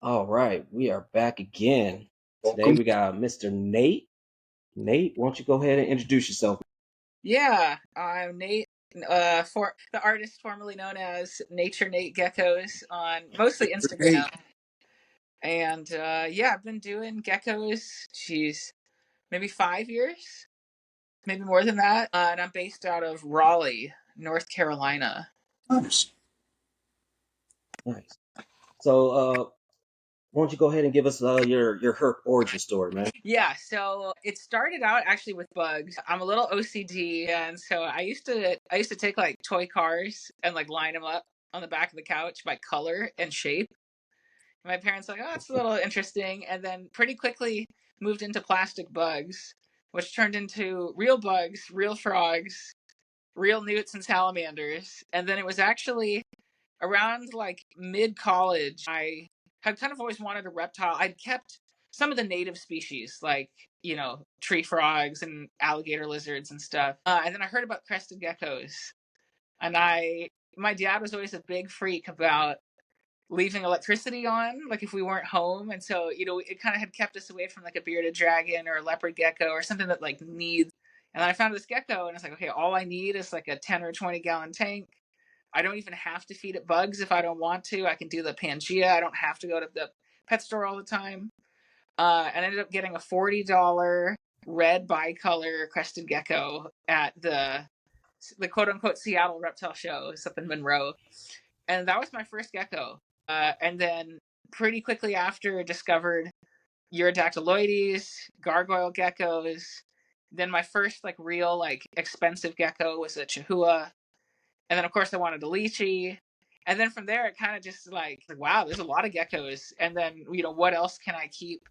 All right, we are back again. Today Welcome. we got Mr. Nate. Nate, why don't you go ahead and introduce yourself? Yeah, I'm Nate, for the artist formerly known as Nature Nate Geckos on mostly Hey, Instagram. And yeah, I've been doing geckos, geez, maybe 5 years, maybe more than that. And I'm based out of Raleigh, North Carolina. nice. Nice. So, why don't you go ahead and give us your herp origin story, man? Yeah, so it started out actually with bugs. I'm a little OCD, and so I used to take like toy cars and like line them up on the back of the couch by color and shape. My parents were like, oh, that's a little interesting, and then pretty quickly moved into plastic bugs, which turned into real bugs, real frogs, real newts and salamanders. And then it was actually around like mid college, I had kind of always wanted a reptile. I'd kept some of the native species, like, tree frogs and alligator lizards and stuff. And then I heard about crested geckos. And my dad was always a big freak about leaving electricity on, like if we weren't home. And so, it kind of had kept us away from like a bearded dragon or a leopard gecko or something that like needs. And then I found this gecko and it's like, okay, all I need is like a 10 or 20 gallon tank. I don't even have to feed it bugs if I don't want to. I can do the Pangea. I don't have to go to the pet store all the time. And I ended up getting a $40 red bicolor crested gecko at the quote unquote Seattle Reptile Show up in Monroe. And that was my first gecko. And then pretty quickly after discovered Urodactyloides, gargoyle geckos. Then my first like real like expensive gecko was a Chihuahua. And then of course I wanted a lychee. And then from there it kind of just like, wow, there's a lot of geckos. And then, what else can I keep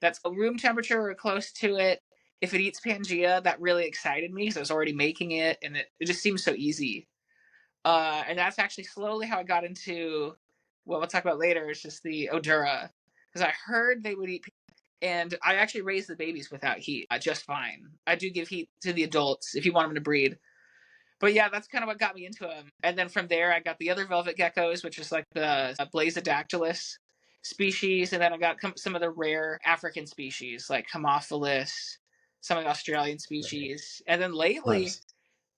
that's room temperature or close to it? If it eats Pangea, that really excited me because I was already making it and it just seems so easy. And that's actually slowly how I got into what we'll talk about later. It's just the Oedura, because I heard they would eat, and I actually raise the babies without heat just fine. I do give heat to the adults if you want them to breed. But yeah, that's kind of what got me into them. And then from there, I got the other velvet geckos, which is like the Blazodactylus species, and then I got some of the rare African species like Haemophilus, some of the Australian species, and then lately Nice.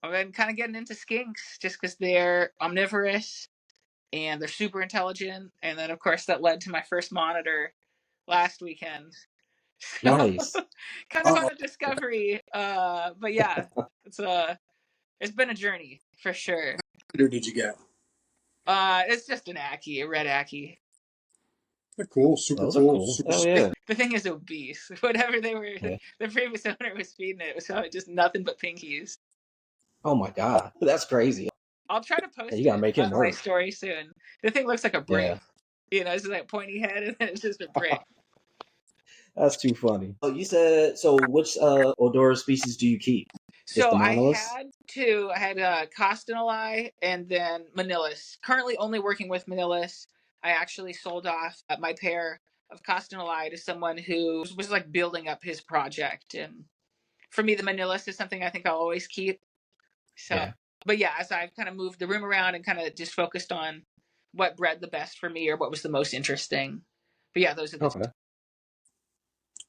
I've been kind of getting into skinks just because they're omnivorous and they're super intelligent. And then, of course, that led to my first monitor last weekend. So, Nice. kind of Uh-oh. on a discovery. But yeah, it's been a journey for sure. Or did you get? It's just an Aki, a red Aki. They're cool, super Those are cool, cool. super Hell safe. yeah. The thing is obese. Whatever they were, Yeah. the previous owner was feeding it. It was just nothing but pinkies. Oh my God, that's crazy. I'll try to Yeah, you post gotta it make him on my work. story soon. The thing looks like a brick. Yeah, It's like pointy head and then it's just a brick. that's too funny. Oh, you said so. Which Odora species do you keep? Just So the I monoliths? had two. I had Costinali and then Manilus. Currently only working with Manilus. I actually sold off my pair of Costinali to someone who was like building up his project. And for me, the Manilus is something I think I'll always keep. So, Yeah. but yeah, as I've kind of moved the room around and kind of just focused on what bred the best for me or what was the most interesting. But yeah, those are the two. Okay.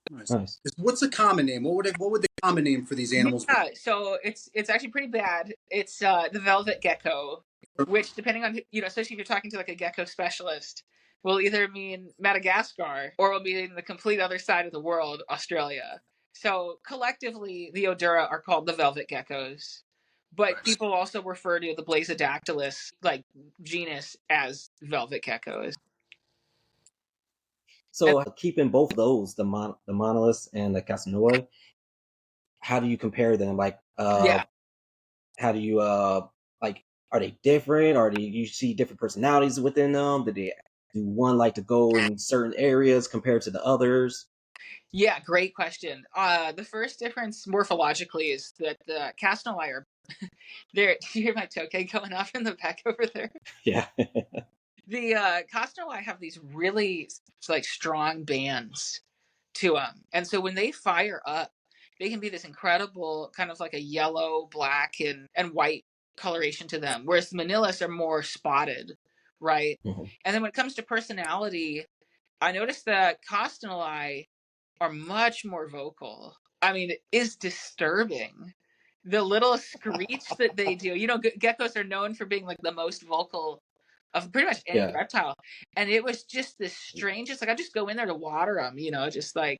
Nice. Nice. What's the common name? What would the common name for these animals be? Yeah, so it's actually pretty bad. It's the velvet gecko, which depending on especially if you're talking to like a gecko specialist, will either mean Madagascar or will mean the complete other side of the world, Australia. So collectively, the Oedura are called the velvet geckos, but Nice. people also refer to the Blazodactylus like genus as velvet geckos. And So keeping both of those, the monoliths and the Casanova, how do you compare them? Like, yeah, how do you like? Are they different? Or do you see different personalities within them? Do one like to go in certain areas compared to the others? yeah, great question. The first difference morphologically is that the Castanoli are there. Do you hear my tokay going off in the back over there? Yeah. The Castanoli have these really like strong bands to them, and so when they fire up, they can be this incredible kind of like a yellow, black, and white coloration to them. Whereas the Manillas are more spotted, right? Mhm. And then when it comes to personality, I noticed that Costinelli are much more vocal. I mean, it is disturbing. The little screech that they do. Geckos are known for being like the most vocal of pretty much any Yeah. reptile. And it was just the strangest. Like, I just go in there to water them, just like,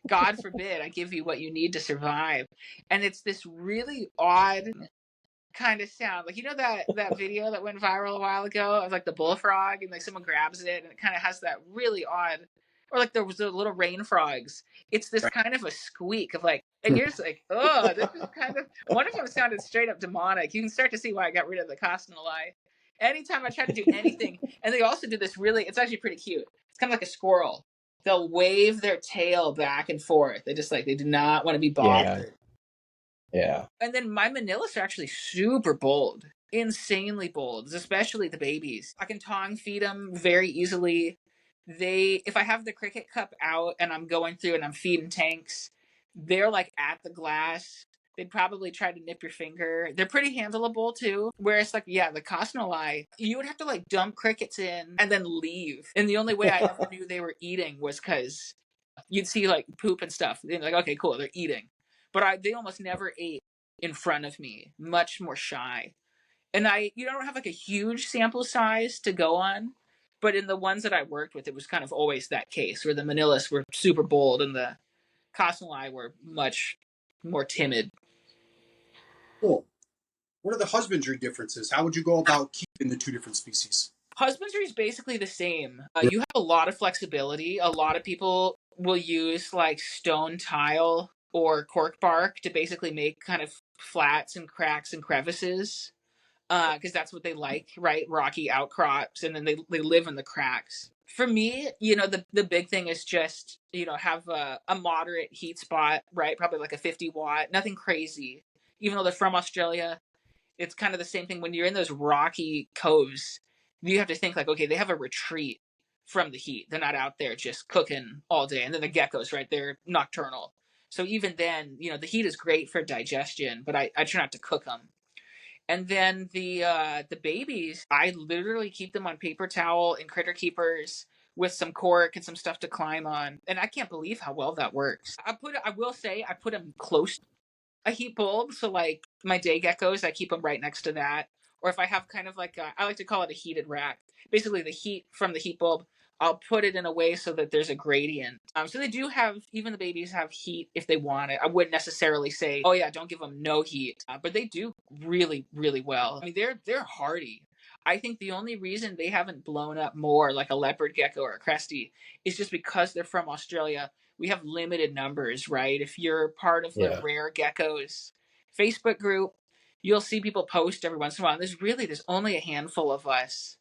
God forbid I give you what you need to survive. And it's this really odd kind of sound. Like, that video that went viral a while ago of like the bullfrog and like someone grabs it and it kind of has that really odd, or like there was the little rain frogs. It's this Right. kind of a squeak of like, and you're just like, oh, this is kind of, one of them sounded straight up demonic. You can start to see why I got rid of the Costinelli. Anytime I try to do anything, and they also do this really, it's actually pretty cute. It's kind of like a squirrel. They'll wave their tail back and forth. They just like, they do not want to be bothered. Yeah. And then my Manilas are actually super bold, insanely bold, especially the babies. I can tongue feed them very easily. If I have the cricket cup out and I'm going through and I'm feeding tanks, they're like at the glass. They'd probably try to nip your finger. They're pretty handleable too. Whereas like, yeah, the Costinelli, you would have to like dump crickets in and then leave. And the only way I ever knew they were eating was because you'd see like poop and stuff. And like, okay, cool, they're eating. But they almost never ate in front of me, much more shy. And don't have like a huge sample size to go on, but in the ones that I worked with, it was kind of always that case where the Manilas were super bold and the Costinelli were much more timid. Cool. What are the husbandry differences? How would you go about keeping the two different species? Husbandry is basically the same. You have a lot of flexibility. A lot of people will use like stone tile or cork bark to basically make kind of flats and cracks and crevices, because that's what they like, right? Rocky outcrops, and then they live in the cracks. For me, the big thing is just, have a moderate heat spot, right? Probably like a 50 watt, nothing crazy. Even though they're from Australia, it's kind of the same thing when you're in those rocky coves. You have to think like, okay, they have a retreat from the heat. They're not out there just cooking all day. And then the geckos, right? They're nocturnal. So even then, the heat is great for digestion, but I try not to cook them. And then the babies, I literally keep them on paper towel and critter keepers with some cork and some stuff to climb on. And I can't believe how well that works. I will say I put them close to a heat bulb. So like my day geckos, I keep them right next to that. Or if I have kind of like I like to call it a heated rack. Basically the heat from the heat bulb, I'll put it in a way so that there's a gradient. So they do have, even the babies have heat if they want it. I wouldn't necessarily say, oh yeah, don't give them no heat. But they do really, really well. I mean, they're hardy. I think the only reason they haven't blown up more like a leopard gecko or a cresty is just because they're from Australia. We have limited numbers, right? If you're part of the Yeah. Rare Geckos Facebook group, you'll see people post every once in a while. And there's only a handful of us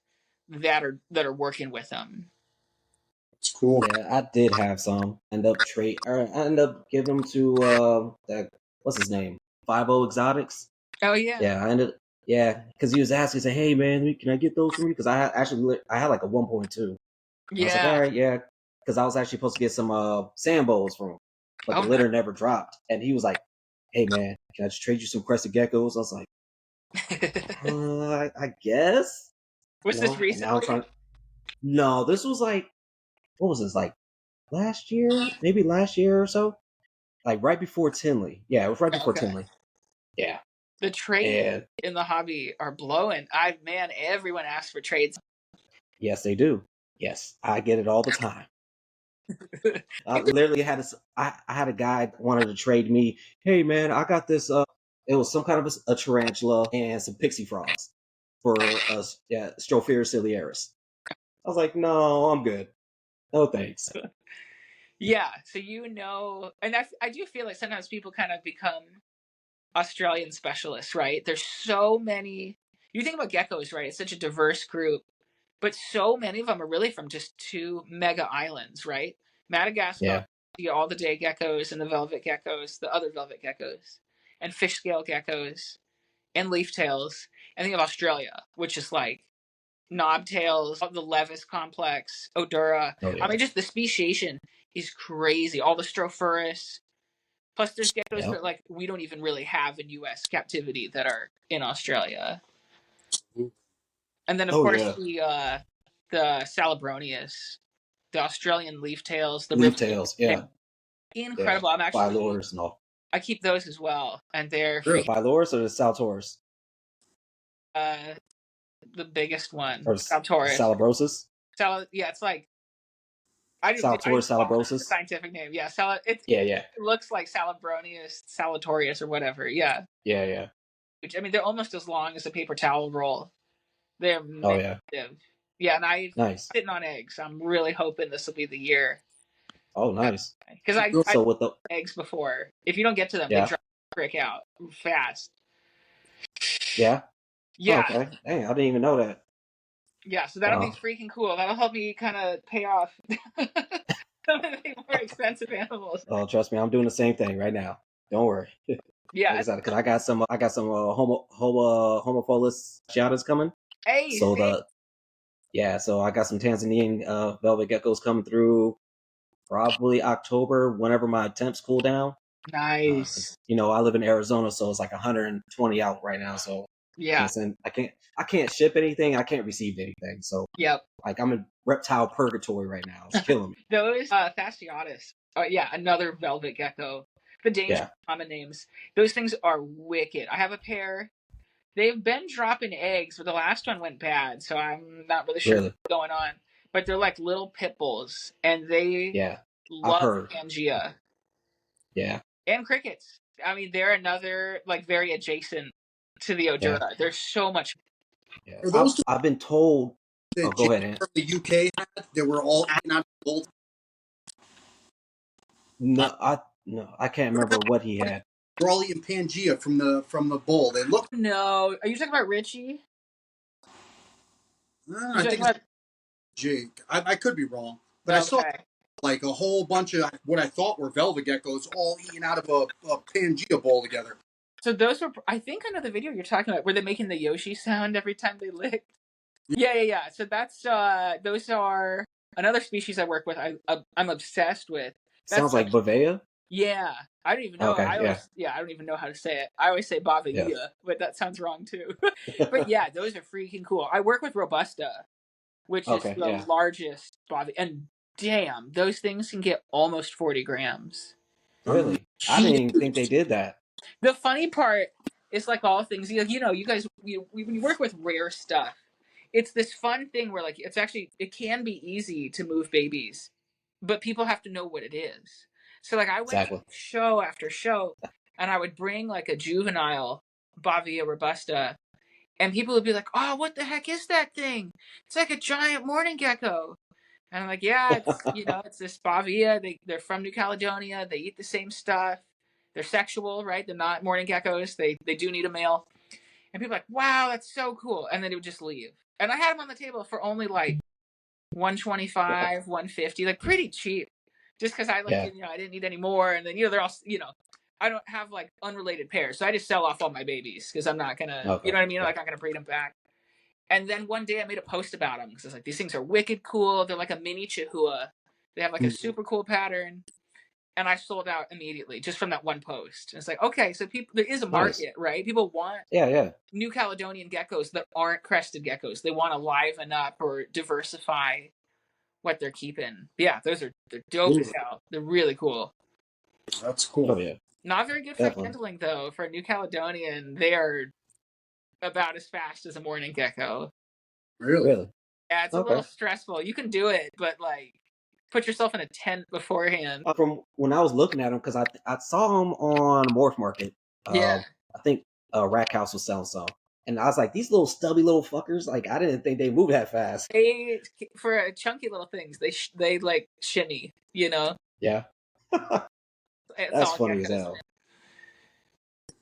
that are working with them. It's cool. Yeah, I did have some. I end up giving them to that, what's his name? 50 Exotics. Oh yeah. Yeah, because he was asking, say, hey man, can I get those from you? Because I had like a 1.2. I was like, all Yeah. right, yeah, because I was actually supposed to get some sand bowls from him, but the Oh, litter never dropped. And he was like, hey man, can I just trade you some crested geckos? I was like, I guess. was this And now I'm recently? trying. No, this was like, what was this, like last year? Maybe last year or so? Like right before Tinley. Yeah, it was right before Okay. Tinley. Yeah. The trades And in the hobby are blowing. Everyone asks for trades. yes, they do. Yes, I get it all the time. I literally I had a guy that wanted to trade me. Hey man, I got this. It was some kind of a tarantula and some pixie frogs for Strophaeus ciliaris. I was like, no, I'm good. No thanks. Yeah, so and I do feel like sometimes people kind of become Australian specialists, right? There's so many. You think about geckos, right? It's such a diverse group, but so many of them are really from just two mega islands, right? Madagascar, Yeah. all the day geckos and the velvet geckos, the other velvet geckos, and fish scale geckos, and leaf tails. And think of Australia, which is like knobtails, the Levis complex, Oedura. Oh I yeah. mean, just the speciation is crazy. All the Strophaeus. Plus, there's geckos Yep. that like we don't even really have in U.S. captivity that are in Australia. And then, of Oh course, yeah. the Salabronius. the Australian leaf tails, the Leaf river. tails, yeah. Incredible. I'm actually Phylloris and all. I keep those as well, and they're Really? Phylloris or the Saltaurus? the biggest one, Or Saltaurus. Salabrosis? Yeah, it's like I didn't Saltaurus follow the salabrosis? scientific name. Yeah, it Yeah. looks like Salabronius, Salatorius, or whatever. Yeah. Yeah. Which, I mean, they're almost as long as a paper towel roll. They're Oh, massive. yeah. Yeah, and I'm Nice. sitting on eggs. I'm really hoping this will be the year. Oh, nice. Because I So with the eggs before. If you don't get to them, they yeah, drop the frick out fast. yeah. Yeah. Okay. Dang, I didn't even know that. Yeah, so that'll be Wow. freaking cool. That'll help me kind of pay off some of the more expensive animals. Oh, trust me, I'm doing the same thing right now. Don't worry. Yeah. Like I said, because I got some homophilus giadas coming. Hey, So so I got some Tanzanian velvet geckos coming through probably October, whenever my temps cool down. nice. I live in Arizona, so it's like 120 out right now. So Yeah. I can't ship anything. I can't receive anything. So Yep. like I'm in reptile purgatory right now. It's killing me. Those fasciatus. Oh yeah, another velvet gecko. The dangerous common names. Those things are wicked. I have a pair. They've been dropping eggs, but the last one went bad, so I'm not really sure what's going on. But they're like little pit bulls, and they love Pangea. Yeah. And crickets. I mean, they're another like very adjacent to the Oedura. Yeah. There's so much. Yeah. I've been told. That go ahead, from the UK had that were all eaten out of the bowl. No, I can't remember what he had. We're all eating Pangea from the bowl. They look. No, are you talking about Richie? I think it's Jake. I could be wrong, but I saw like a whole bunch of what I thought were velvet geckos all eaten out of a Pangea bowl together. So those were, I think I know the video you're talking about. Were they making the Yoshi sound every time they licked? Yeah. So that's those are another species I work with. I'm obsessed with. Sounds like Bavea. Yeah, I don't even know. Okay, I don't even know how to say it. I always say Bavia, but that sounds wrong too. But yeah, those are freaking cool. I work with Robusta, which is the largest Bavia, and damn, those things can get almost 40 grams. Really? I didn't even think they did that. The funny part is, like all things, you guys, when you work with rare stuff, it's this fun thing where, like, it can be easy to move babies, but people have to know what it is. So, like, I went to show after show, and I would bring, like, a juvenile Bavia robusta, and people would be like, oh, what the heck is that thing? It's like a giant mourning gecko. And I'm like, yeah, it's, it's this Bavia. They're from New Caledonia. They eat the same stuff. They're sexual, right? They're not mourning geckos. They do need a male. And people are like, wow, that's so cool. And then it would just leave. And I had them on the table for only like $125, $150, like pretty cheap. Just because I I didn't need any more. And then, they're all, I don't have like unrelated pairs. So I just sell off all my babies because I'm not going to, you know what I mean? I'm not going to breed them back. And then one day I made a post about them because I was like, these things are wicked cool. They're like a mini Chihuahua. They have like a super cool pattern. And I sold out immediately just from that one post. And it's like, okay, so there is a market, right? People want New Caledonian geckos that aren't crested geckos. They want to liven up or diversify what they're keeping. Yeah, they're dope as hell. They're really cool. That's cool. Oh, yeah. Not very good for handling though. For a New Caledonian, they are about as fast as a mourning gecko. Really? Yeah, it's a little stressful. You can do it, but like, put yourself in a tent beforehand. From when I was looking at them, because I saw them on Morph Market. I think Rack House was selling some. And I was like, these little stubby little fuckers, like, I didn't think they move that fast. For chunky little things, they like shimmy, Yeah. That's funny as hell.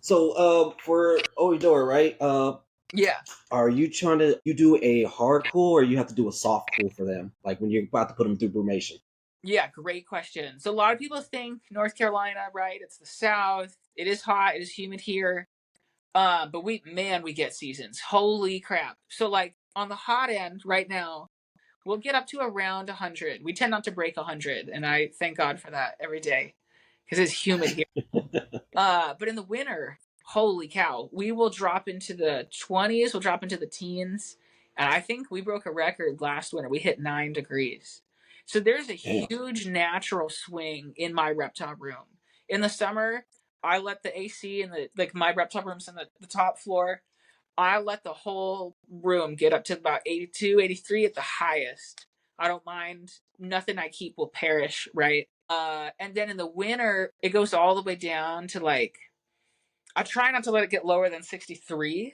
So, for Oedura, right? Are you trying to do a hard cool, or you have to do a soft cool for them, like when you're about to put them through brumation? Yeah, great question. So a lot of people think North Carolina, right? It's the South. It is hot. It is humid here. But we get seasons. Holy crap. So like on the hot end right now, we'll get up to around 100. We tend not to break 100, and I thank God for that every day because it's humid here. But in the winter, holy cow, we will drop into the 20s. We'll drop into the teens. And I think we broke a record last winter. We hit 9 degrees. So there's a Damn. huge natural swing in my reptile room. In the summer, I let the AC in the like my reptile room's in the top floor. I let the whole room get up to about 82, 83 at the highest. I don't mind. Nothing I keep will perish, right? And then in the winter, it goes all the way down to like, I try not to let it get lower than 63,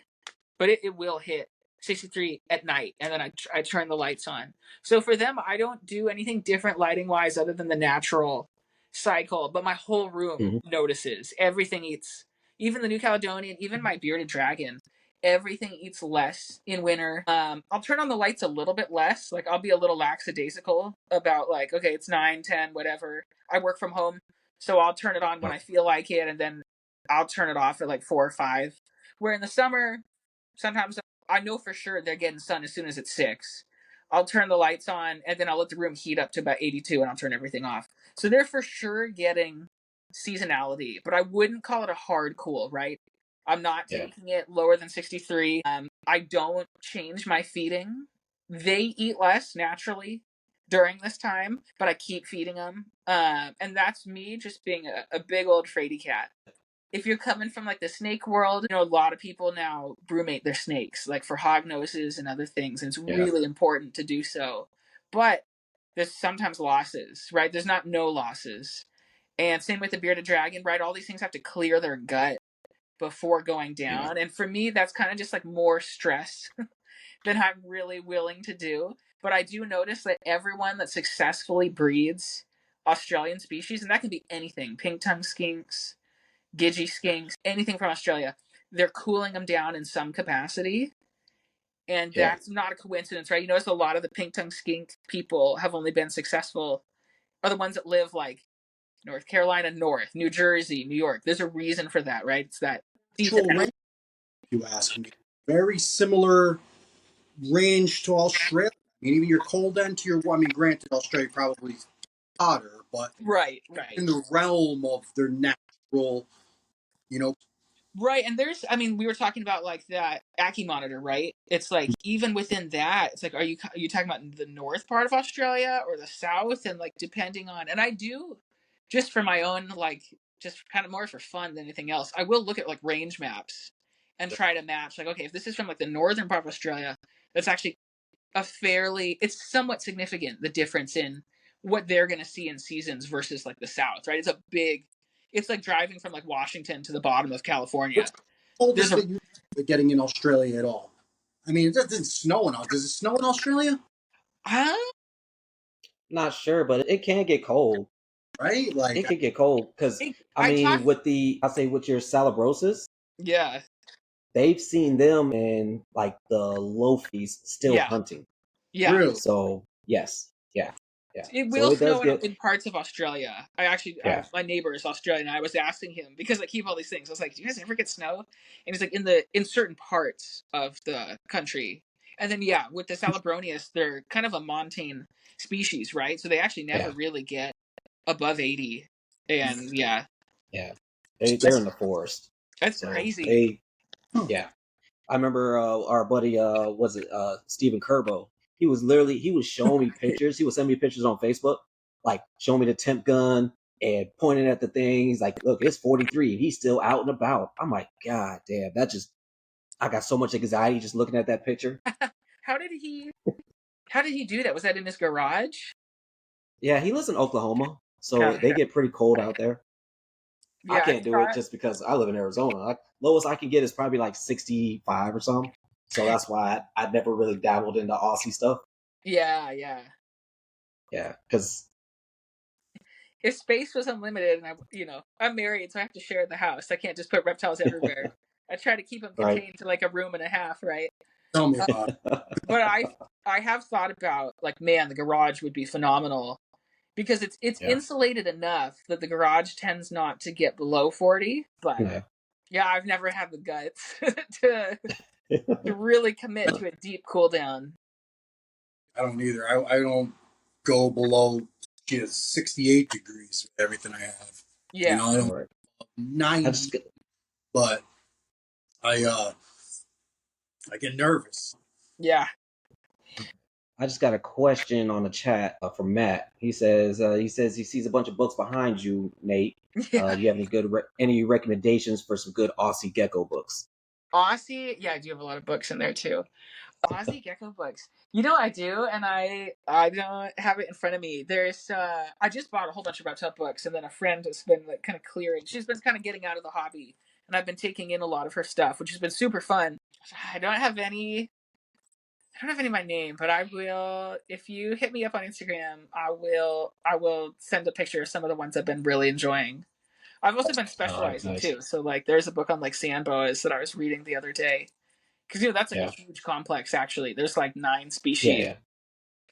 but it will hit 63 at night, and then I turn the lights on. So for them, I don't do anything different lighting wise other than the natural cycle, but my whole room Mm-hmm. notices. Everything eats, even the New Caledonian, even my bearded dragon, everything eats less in winter. I'll turn on the lights a little bit less. Like I'll be a little lackadaisical about like, okay, it's 9, 10, whatever. I work from home, so I'll turn it on when I feel like it, and then I'll turn it off at like 4 or 5. Where in the summer, sometimes I know for sure they're getting sun as soon as it's 6. I'll turn the lights on, and then I'll let the room heat up to about 82, and I'll turn everything off. So they're for sure getting seasonality, but I wouldn't call it a hard cool, right? I'm not Yeah. taking it lower than 63. I don't change my feeding. They eat less naturally during this time, but I keep feeding them. And that's me just being a big old fraidy cat. If you're coming from like the snake world, a lot of people now brumate their snakes, like for hog noses and other things, and it's really important to do so. But there's sometimes losses, right? There's not no losses. And same with the bearded dragon, right? All these things have to clear their gut before going down. And for me, that's kind of just like more stress than I'm really willing to do. But I do notice that everyone that successfully breeds Australian species, and that can be anything, pink tongue skinks, Gidgee skinks, anything from Australia, they're cooling them down in some capacity. And that's not a coincidence, right? You notice a lot of the pink tongue skink people have only been successful are the ones that live like North Carolina North, New Jersey, New York. There's a reason for that, right? It's that season. Range, if you ask me. Very similar range to Australia. I mean, even your cold end to your, I mean, granted, Australia probably hotter, but Right. in the realm of their natural, you know. Right, and there's, I mean, we were talking about like that Aki monitor, right? It's like even within that, it's like, are you talking about the north part of Australia or the south? And like depending on, and I do, just for my own like, just kind of more for fun than anything else. I will look at like range maps and try to match, like, okay, if this is from like the northern part of Australia, that's actually it's somewhat significant the difference in what they're going to see in seasons versus like the south, right? It's like driving from like Washington to the bottom of California. What's the coldest There's a that you're getting in Australia at all? I mean, it doesn't snow in. Does it snow in Australia? huh? Not sure, but it can get cold. Right? Like, It can get cold because I I mean, talk. with your Salabrosis, Yeah, they've seen them in like the low fees still yeah, hunting. yeah. really? So yes, yeah. It So will it does snow get in parts of Australia. I actually, yeah, my neighbor is Australian. And I was asking him because I keep all these things. I was like, "Do you guys ever get snow?" And he's like, in certain parts of the country." And then yeah, with the Salabronius, they're kind of a montane species, right? So they actually never yeah, really get above 80. And yeah, yeah. They're that's in the forest, that's so crazy. yeah. I remember our buddy was it Stephen Kerbo. He was showing me pictures. He was sending me pictures on Facebook, like showing me the temp gun and pointing at the thing. He's like, "Look, it's 43. He's still out and about." I'm like, "God damn, that just I got so much anxiety just looking at that picture." How did he? How did he do that? Was that in his garage? Yeah, he lives in Oklahoma, so they Gotcha. get pretty cold out there. I Yeah, I can't do it thought. just because I live in Arizona. Lowest I can get is probably like 65 or something. So that's why I never really dabbled into Aussie stuff. Yeah, yeah. Yeah, because If space was unlimited, and I'm married, so I have to share the house. I can't just put reptiles everywhere. I try to keep them right. contained to like a room and a half, right? Tell me Uh, about it. but I have thought about like, man, the garage would be phenomenal because it's Yeah, insulated enough that the garage tends not to get below 40. But yeah. yeah, I've never had the guts to really commit to a deep cool down. I don't either. I don't go below 68 degrees with everything I have. Yeah, I don't Right. I 90, just but I I get nervous. yeah, I just got a question on the chat from Matt. He says he sees a bunch of books behind you, Nate. Yeah. You have any recommendations for some good Aussie gecko books? Aussie, yeah, I do have a lot of books in there too. Aussie gecko books. You know I do, and I don't have it in front of me. There's I just bought a whole bunch of reptile books, and then a friend has been like kind of clearing. She's been kind of getting out of the hobby, and I've been taking in a lot of her stuff, which has been super fun. I don't have any. I don't have any by name, but I will. If you hit me up on Instagram, I will. I will send a picture of some of the ones I've been really enjoying. I've also been All right, specializing nice. too. So like, there's a book on like sand boas that I was reading the other day because that's like a Yeah, huge complex. Actually, there's like 9 species. yeah,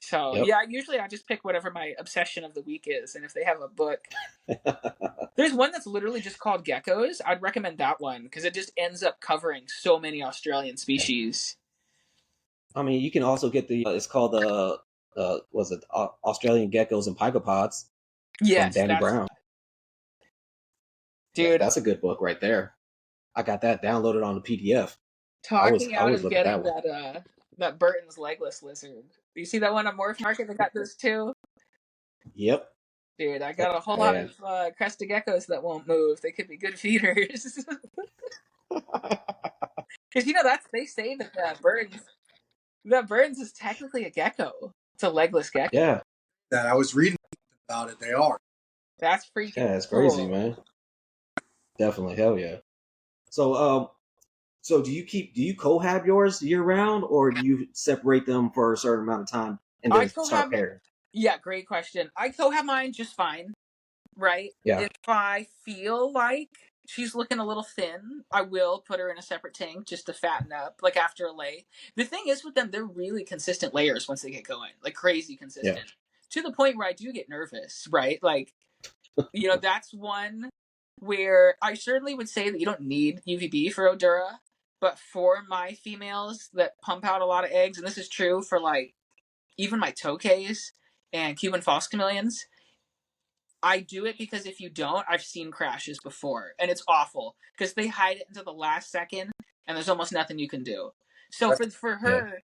So yeah. yeah, usually I just pick whatever my obsession of the week is, and if they have a book, Yep. there's one that's literally just called Geckos. I'd recommend that one because it just ends up covering so many Australian species. I mean, you can also get it's called was it Australian Geckos and Pygopods from Yes, Danny that's Brown. Yeah, dude. that's a good book right there. I got that downloaded on the PDF. Talking I out always of look at that getting one. that Burton's legless lizard. You see that one on Morph Market? They got those too. Yep. Dude, I got a whole lot Man. of crested geckos that won't move. They could be good feeders. Because that's they say that Burns is technically a gecko. It's a legless gecko. Yeah. That I was reading about it. They are. That's freaking Yeah, it's crazy, cool. man. Definitely, hell yeah. So do you cohab yours year round, or do you separate them for a certain amount of time and I then start cohab. pairing? Yeah, great question. I cohab mine just fine, right? Yeah, If I feel like she's looking a little thin, I will put her in a separate tank just to fatten up, like after a lay. The thing is with them, they're really consistent layers once they get going, like crazy yeah, consistent. To the point where I do get nervous, right? Like, that's one where I certainly would say that you don't need UVB for Oedura, but for my females that pump out a lot of eggs, and this is true for like even my tokays and Cuban false chameleons, I do it because if you don't, I've seen crashes before, and it's awful because they hide it until the last second, and there's almost nothing you can do. So for yeah. her,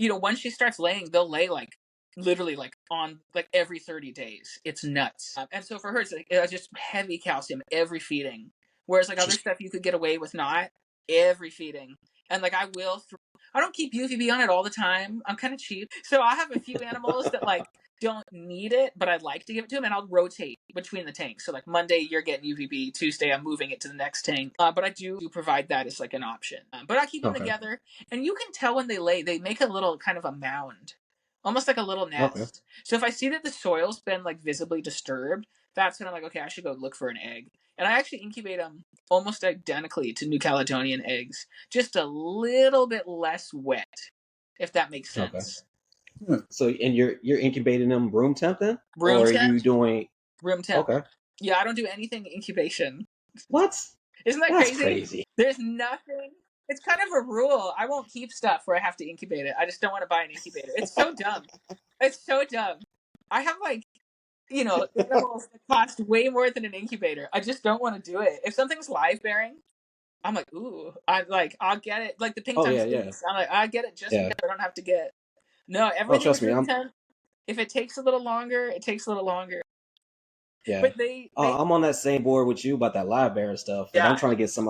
once she starts laying, they'll lay like literally like on like every 30 days. It's nuts. And so for her, it's like just heavy calcium every feeding. Whereas like other stuff you could get away with not every feeding. And like I don't keep UVB on it all the time. I'm kind of cheap. So I have a few animals that like don't need it, but I'd like to give it to them, and I'll rotate between the tanks. So like Monday you're getting UVB, Tuesday I'm moving it to the next tank. But I do provide that as like an option. But I keep them Okay, together, and you can tell when they lay. They make a little kind of a mound, almost like a little okay, nest. So if I see that the soil's been like visibly disturbed, that's when I'm like, okay, I should go look for an egg. And I actually incubate them almost identically to New Caledonian eggs, just a little bit less wet, if that makes okay. sense. So and you're incubating them room temp then, Room or are temp, you doing? room temp. Okay. Yeah, I don't do anything incubation. What? Isn't that That's crazy? crazy. There's nothing. It's kind of a rule. I won't keep stuff where I have to incubate it. I just don't want to buy an incubator. It's so dumb. It's so dumb. I have like, animals that cost way more than an incubator. I just don't want to do it. If something's live bearing, I'm like, ooh, I'll get it. Like the pink Oh tongue yeah, yeah, squeaks. I'm like, I get it just yeah. because I don't have to get. No, Oh, everything trust is me, room I'm temp. If it takes a little longer, it takes a little longer. yeah. But they I'm on that same board with you about that live bear stuff, and I'm yeah, trying to get some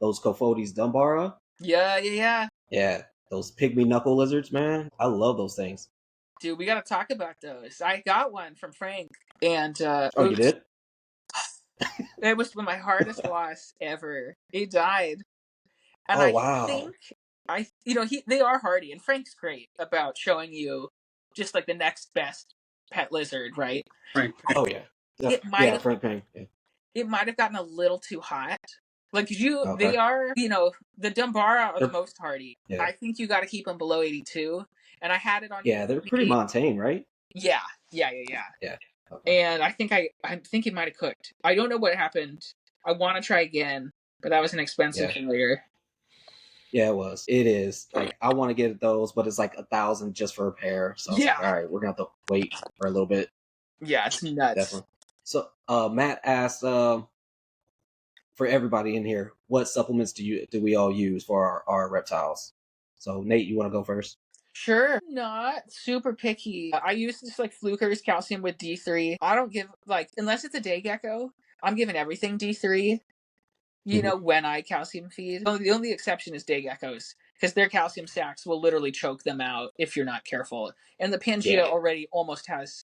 those Cofodes Dumbara. yeah. Yeah, those pygmy knuckle lizards, man. I love those things. Dude, we got to talk about those. I got one from Frank, and Oh, you oops, did? it was my hardest loss ever. He died, and Oh I wow. think they are hardy, and Frank's great about showing you just like the next best pet lizard, right? Frank. Oh yeah. It might Yeah, have Frank Payne. Yeah. gotten a little too hot. Like Okay. they are, the Dumbara are the They're most hardy. yeah. I think you got to keep them below 82, and I had it on Yeah, they're pretty UVB. Montane, right? Yeah. Yeah. Okay. And I think it might have cooked. I don't know what happened. I want to try again, but that was an expensive Yeah. failure. Yeah, it was. It is. Like I want to get those, but it's like 1,000 just for a pair. So I was Yeah, like, all right, we're gonna have to wait for a little bit. yeah, it's nuts. Definitely. So Matt asked for everybody in here, what supplements do we all use for our reptiles? So Nate, you wanna go first? Sure. Not super picky. I use this like Fluker's calcium with D3. I don't give like unless it's a day gecko, I'm giving everything D3. You Mhm. know, when I calcium feed. The only exception is day geckos because their calcium stacks will literally choke them out if you're not careful. And the Pangea Yeah. already almost has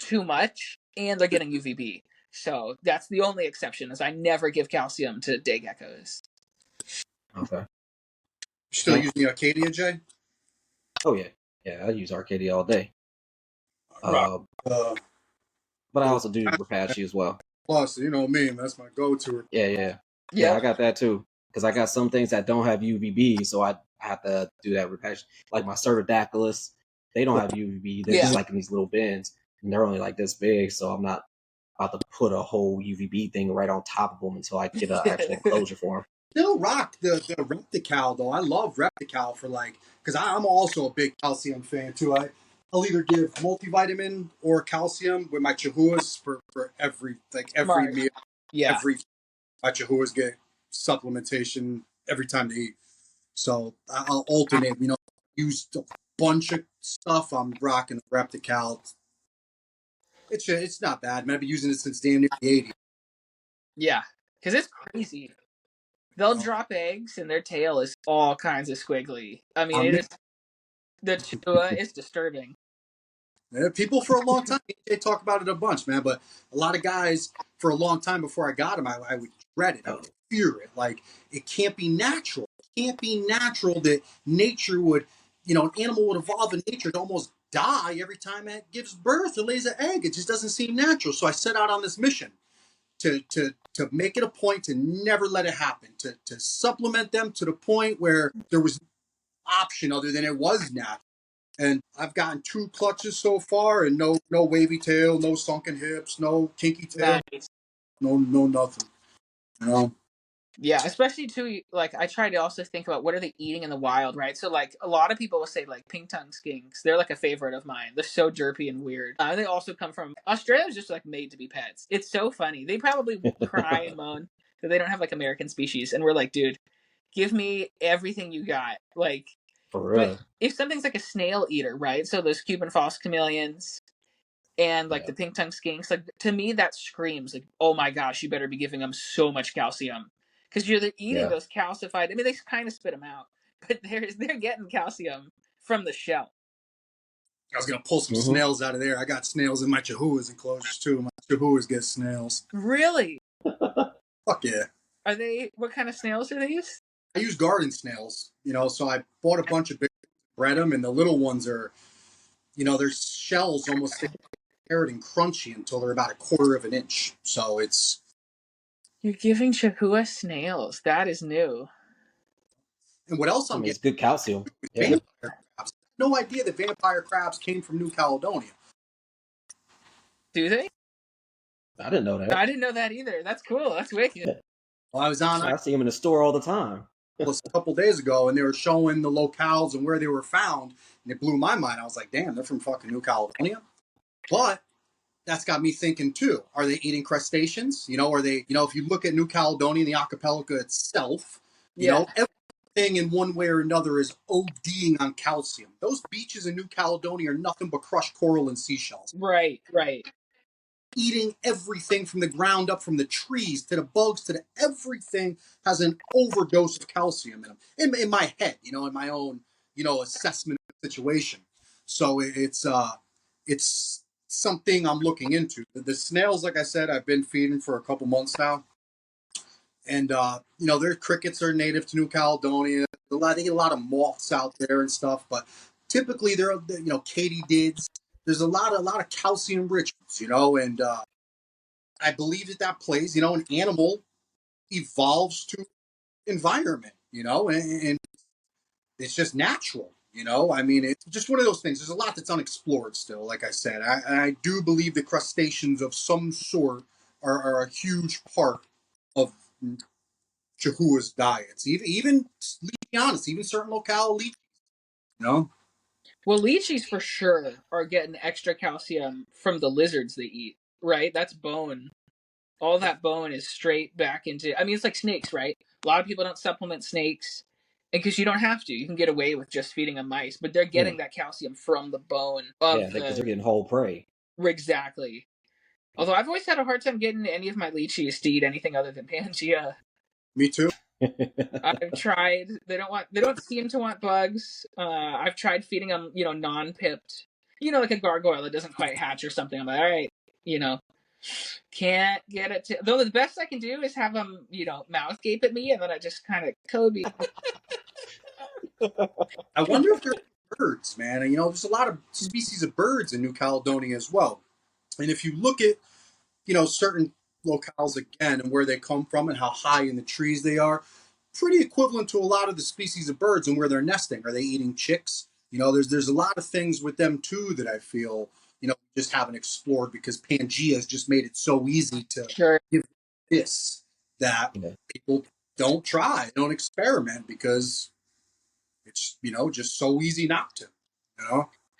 too much and they're getting UVB. So that's the only exception is I never give calcium to day geckos. Okay. You're still using the Arcadia, Jay? Oh yeah. Yeah, I use Arcadia all day. Right. Uh, Uh, but I the also do Repashy as well. Plus, you know me, that's my go-to. Yeah. Yep. I got that too. Because I got some things that don't have UVB, so I have to do that Repashy. Like my Cerdaclylus, they don't have UVB. They're Yeah. just like in these little bins, and they're only like this big. So I'm not about to put a whole UVB thing right on top of them until I get an actual enclosure for them. Still rock the Reptical though. I love Reptical for like because I'm also a big calcium fan too. I'll either give multivitamin or calcium with my Chihuahuas for every Smart. meal. Yeah. My Chihuahuas get supplementation every time they eat. So I'll alternate. You know, use a bunch of stuff. I'm rocking Reptical. It's not bad. Man, I've been using it since damn near the '80s. Yeah. Because it's crazy. They'll drop eggs and their tail is all kinds of squiggly. I mean, it is the Chua is disturbing. People for a long time they talk about it a bunch, man. But a lot of guys for a long time before I got him, I would dread it. I would fear it. Like it can't be natural. It can't be natural that nature would, you know, an animal would evolve in nature to almost die every time it gives birth or lays an egg. It just doesn't seem natural. So I set out on this mission to make it a point to never let it happen. To supplement them to the point where there was option other than it was natural. And I've gotten 2 clutches so far, and no wavy tail, no sunken hips, no kinky tail, Nice. no nothing. You know, Yeah, especially too. Like I try to also think about what are they eating in the wild, right? So like a lot of people will say like pink tongue skinks. They're like a favorite of mine. They're so derpy and weird. They also come from Australia's just like made to be pets. It's so funny. They probably cry and moan that they don't have like American species, and we're like, dude, give me everything you got. Like, For but real. if something's like a snail eater, right? So those Cuban false chameleons and like Yeah. the pink tongue skinks, like to me that screams like, oh my gosh, you better be giving them so much calcium because you're eating Yeah. those calcified. I mean, they kind of spit them out, but they're getting calcium from the shell. I was gonna pull some Mm-hmm. snails out of there. I got snails in my Chihuahuas enclosures too. My Chihuahuas get snails. Really? Fuck yeah. Are they? What kind of snails are these? I use garden snails. You know, so I bought a bunch of big, bred them, and the little ones are, you know, their shells almost stay hard and crunchy until they're about a quarter of an inch. So it's You're giving Chihuahua snails. That is new. and what else I I'm mean, getting it's good calcium. is Yeah. vampire crabs. No idea that vampire crabs came from New Caledonia. Do they? I didn't know that. I didn't know that either. That's cool. That's wicked. Well, I was on I see them in the store all the time. a couple days ago, and they were showing the locales and where they were found, and it blew my mind. I was like, "Damn, they're from fucking New Caledonia." But that's got me thinking too. Are they eating crustaceans? You know, are they? You know, if you look at New Caledonia and the archipelago itself, you know, everything in one way or another is ODing on calcium. Those beaches in New Caledonia are nothing but crushed coral and seashells. Right. Right. Eating everything from the ground up, from the trees to the bugs to the everything has an overdose of calcium in them. In my head, you know, in my own, you know, assessment of the situation. So it's something I'm looking into. The snails, like I said, I've been feeding for a couple months now, and you know, their crickets are native to New Caledonia. They get a lot of moths out there and stuff, but typically they're you know katydids. There's a lot of calcium rituals, you know, and I believe that plays. You know, an animal evolves to environment, you know, and it's just natural. You know, I mean, it's just one of those things. There's a lot that's unexplored still. Like I said, I do believe that crustaceans of some sort are a huge part of Chihuahua's diets. Even let's be honest, even certain locale leeches. You know, Well, lychees for sure are getting extra calcium from the lizards they eat, right? That's bone. All that bone is straight back into. I mean, it's like snakes, right? A lot of people don't supplement snakes, because you don't have to. You can get away with just feeding them mice, but they're getting that calcium from the bone of because they're getting whole prey. Exactly. Although I've always had a hard time getting any of my lychees to eat anything other than Pangea. Me too. I've tried. They don't seem to want bugs. I've tried feeding them, non-pipped. Like a gargoyle that doesn't quite hatch or something. I'm like, all right, can't get it to. Though the best I can do is have them, mouth gape at me, and then I just kind of Kobe. I wonder if there's birds, man. And, there's a lot of species of birds in New Caledonia as well. And if you look at, certain locales again and where they come from and how high in the trees they are, pretty equivalent to a lot of the species of birds and where they're nesting. Are they eating chicks? There's a lot of things with them too that I feel, just haven't explored because Pangea has just made it so easy to give this that people don't try, don't experiment because it's, just so easy not to,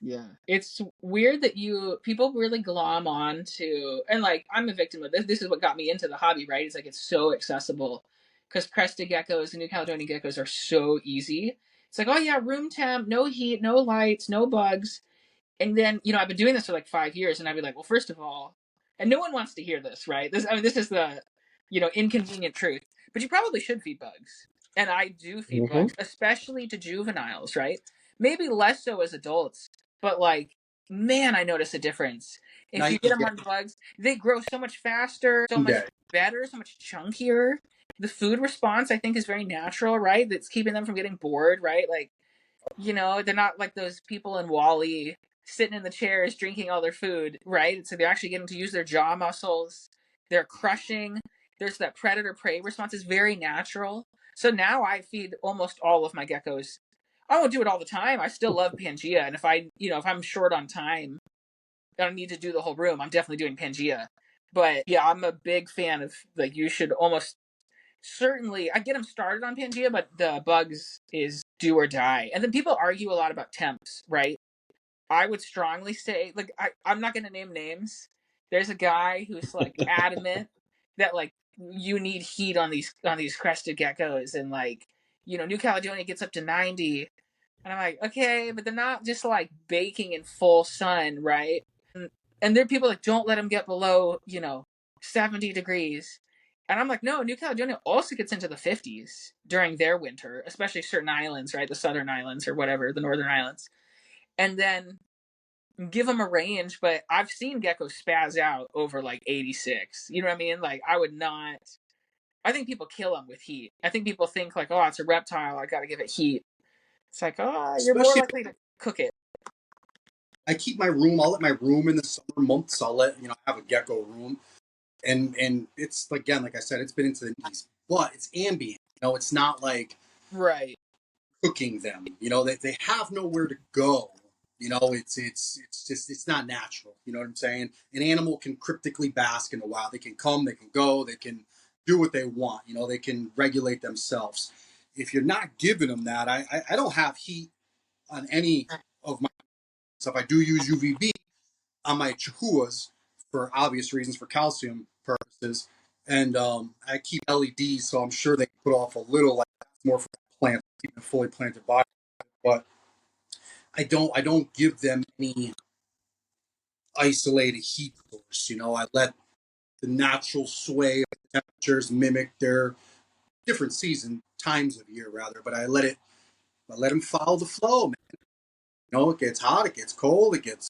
Yeah. It's weird that people really glom on to, and like, I'm a victim of this. This is what got me into the hobby, right? It's like, it's so accessible because crested geckos and New Caledonian geckos are so easy. It's like, oh yeah, room temp, no heat, no lights, no bugs. And then, I've been doing this for like 5 years, and I'd be like, well, first of all, and no one wants to hear this, right? This is the, inconvenient truth. But you probably should feed bugs. And I do feed bugs, especially to juveniles, right? Maybe less so as adults, but like, man, I notice a difference. If you get them on bugs, they grow so much faster, so much better, so much chunkier. The food response, I think, is very natural, right? That's keeping them from getting bored, right? Like, they're not like those people in Wall-E sitting in the chairs drinking all their food, right? So they're actually getting to use their jaw muscles. They're crushing. There's that predator-prey response is very natural. So now I feed almost all of my geckos. I won't do it all the time. I still love Pangea, and if I'm short on time, I don't need to do the whole room, I'm definitely doing Pangea. But yeah, I'm a big fan of, like, you should almost certainly, I get them started on Pangea, but the bugs is do or die. And then people argue a lot about temps, right? I would strongly say, like, I'm not going to name names. There's a guy who's like adamant that like you need heat on these crested geckos, and like, New Caledonia gets up to 90, and I'm like, okay, but they're not just like baking in full sun, right? And there are people like, don't let them get below 70 degrees. And I'm like, no, New Caledonia also gets into the 50s during their winter, especially certain islands, right? The southern islands or whatever, the northern islands. And then give them a range, but I've seen geckos spaz out over like 86. You know what I mean? Like, I think people kill them with heat. I think people think like, oh, it's a reptile, I got to give it heat. It's like, oh, you're more likely to cook it. I keep my room. I'll let my room in the summer months. I'll let have a gecko room, and it's again, like I said, it's been into the knees, but it's ambient. It's not like right cooking them. They have nowhere to go. It's just it's not natural. You know what I'm saying? An animal can cryptically bask in the wild. They can come, they can go, they can do what they want. They can regulate themselves. If you're not giving them that, I don't have heat on any of my stuff. I do use UVB on my chihuahuas for obvious reasons, for calcium purposes, and I keep LEDs, so I'm sure they put off a little, like more for plants, keep a fully planted body, but I don't give them any isolated heat source. I let the natural sway of the temperatures mimic their different season times of year, rather. But I let them follow the flow, man. It gets hot, it gets cold, it gets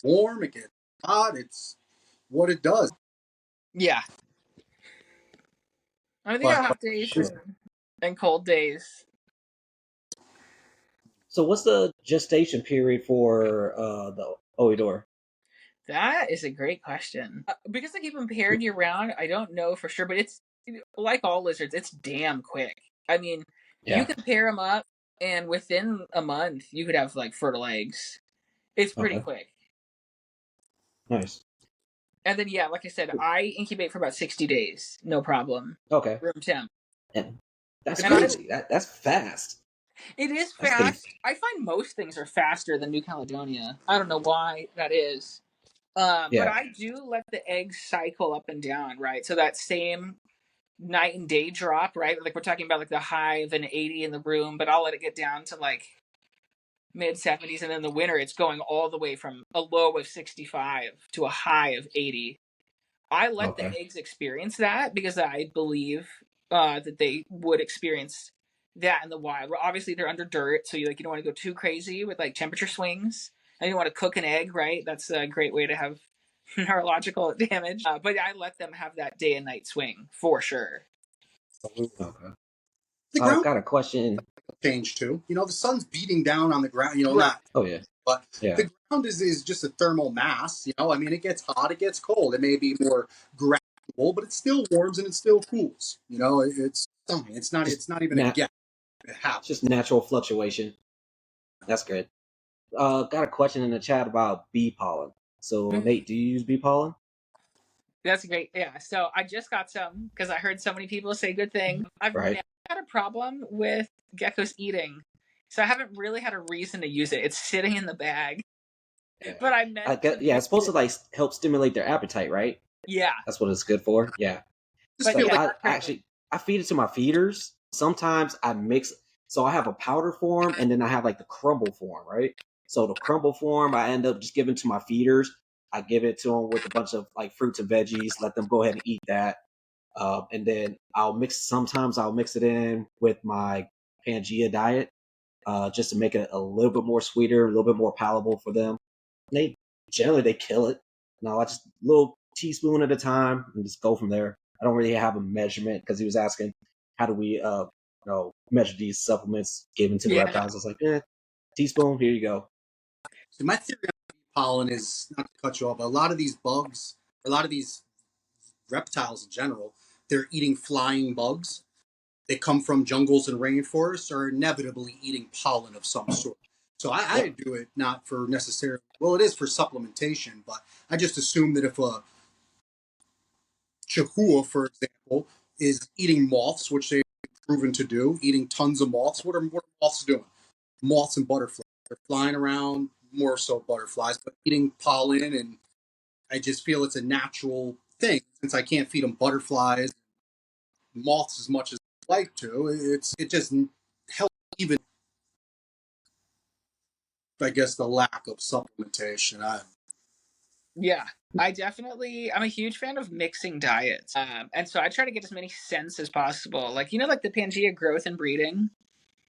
warm, it gets hot. It's what it does. Yeah. I think I'll have days and cold days. So what's the gestation period for the Oedura? That is a great question. Because I keep them paired year round, I don't know for sure, but it's like all lizards, it's damn quick. I mean, you can pair them up, and within a month, you could have like fertile eggs. It's pretty quick. Nice. And then, yeah, like I said, I incubate for about 60 days, no problem. Okay. Room temp. And that's crazy. That's fast. It is fast. I find most things are faster than New Caledonia. I don't know why that is. But I do let the eggs cycle up and down, right? So that same night and day drop, right? Like we're talking about like the high of an 80 in the room, but I'll let it get down to like mid 70s, and then in the winter it's going all the way from a low of 65 to a high of 80. I let the Okay. eggs experience that because I believe that they would experience that in the wild. Well, obviously they're under dirt, so you don't want to go too crazy with like temperature swings. And you want to cook an egg, right? That's a great way to have neurological damage. But I let them have that day and night swing for sure. Absolutely. Okay. The ground Got a question. change too. The sun's beating down on the ground. Right. Not, Oh yeah. but Yeah. the ground is just a thermal mass. I mean, it gets hot, it gets cold. It may be more gradual, but it still warms and it still cools. It's something. It's not. Just It's not even a guess. It happens. just natural fluctuation. That's good. Got a question in the chat about bee pollen. So Nate, do you use bee pollen? That's great. Yeah. So I just got some because I heard so many people say good things. I've Right. never had a problem with geckos eating. So I haven't really had a reason to use it. It's sitting in the bag. Yeah. But I meant I to get, yeah, use it's supposed it. to like help stimulate their appetite, right? Yeah. That's what it's good for. Yeah. But Like yeah, I feed it to my feeders. Sometimes I mix. So I have a powder form and then I have like the crumble form, right? So the crumble form I end up just giving to my feeders. I give it to them with a bunch of like fruits and veggies. Let them go ahead and eat that. And then sometimes I'll mix it in with my Pangea diet, just to make it a little bit more sweeter, a little bit more palatable for them. Generally they kill it. No, I just little teaspoon at a time and just go from there. I don't really have a measurement because he was asking how do we measure these supplements given to the yeah. reptiles. I was like, teaspoon, here you go. So my theory on bee pollen is not to cut you off, but a lot of these bugs, a lot of these reptiles in general, they're eating flying bugs. They come from jungles and rainforests, are inevitably eating pollen of some sort. So I Yep. do it not for necessarily, well, it is for supplementation, but I just assume that if a Chihuahua, for example, is eating moths, which they've proven to do, eating tons of moths, what are moths doing? Moths and butterflies. They're flying around, more so butterflies, but eating pollen, and I just feel it's a natural thing. Since I can't feed them butterflies, moths as much as I like to, it just helps even, I guess, the lack of supplementation. Yeah. I'm a huge fan of mixing diets. And so I try to get as many scents as possible. Like, like the Pangea growth and breeding,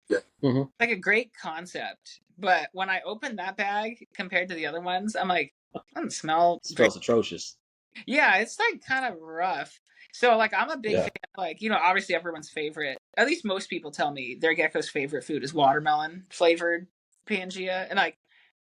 Yeah. Mm-hmm. like a great concept. But when I open that bag compared to the other ones, I'm like, it doesn't smell very. Smells atrocious. Yeah, it's like kind of rough. So like I'm a big Yeah. fan of, like, obviously everyone's favorite, at least most people tell me their gecko's favorite food is watermelon flavored Pangea. And like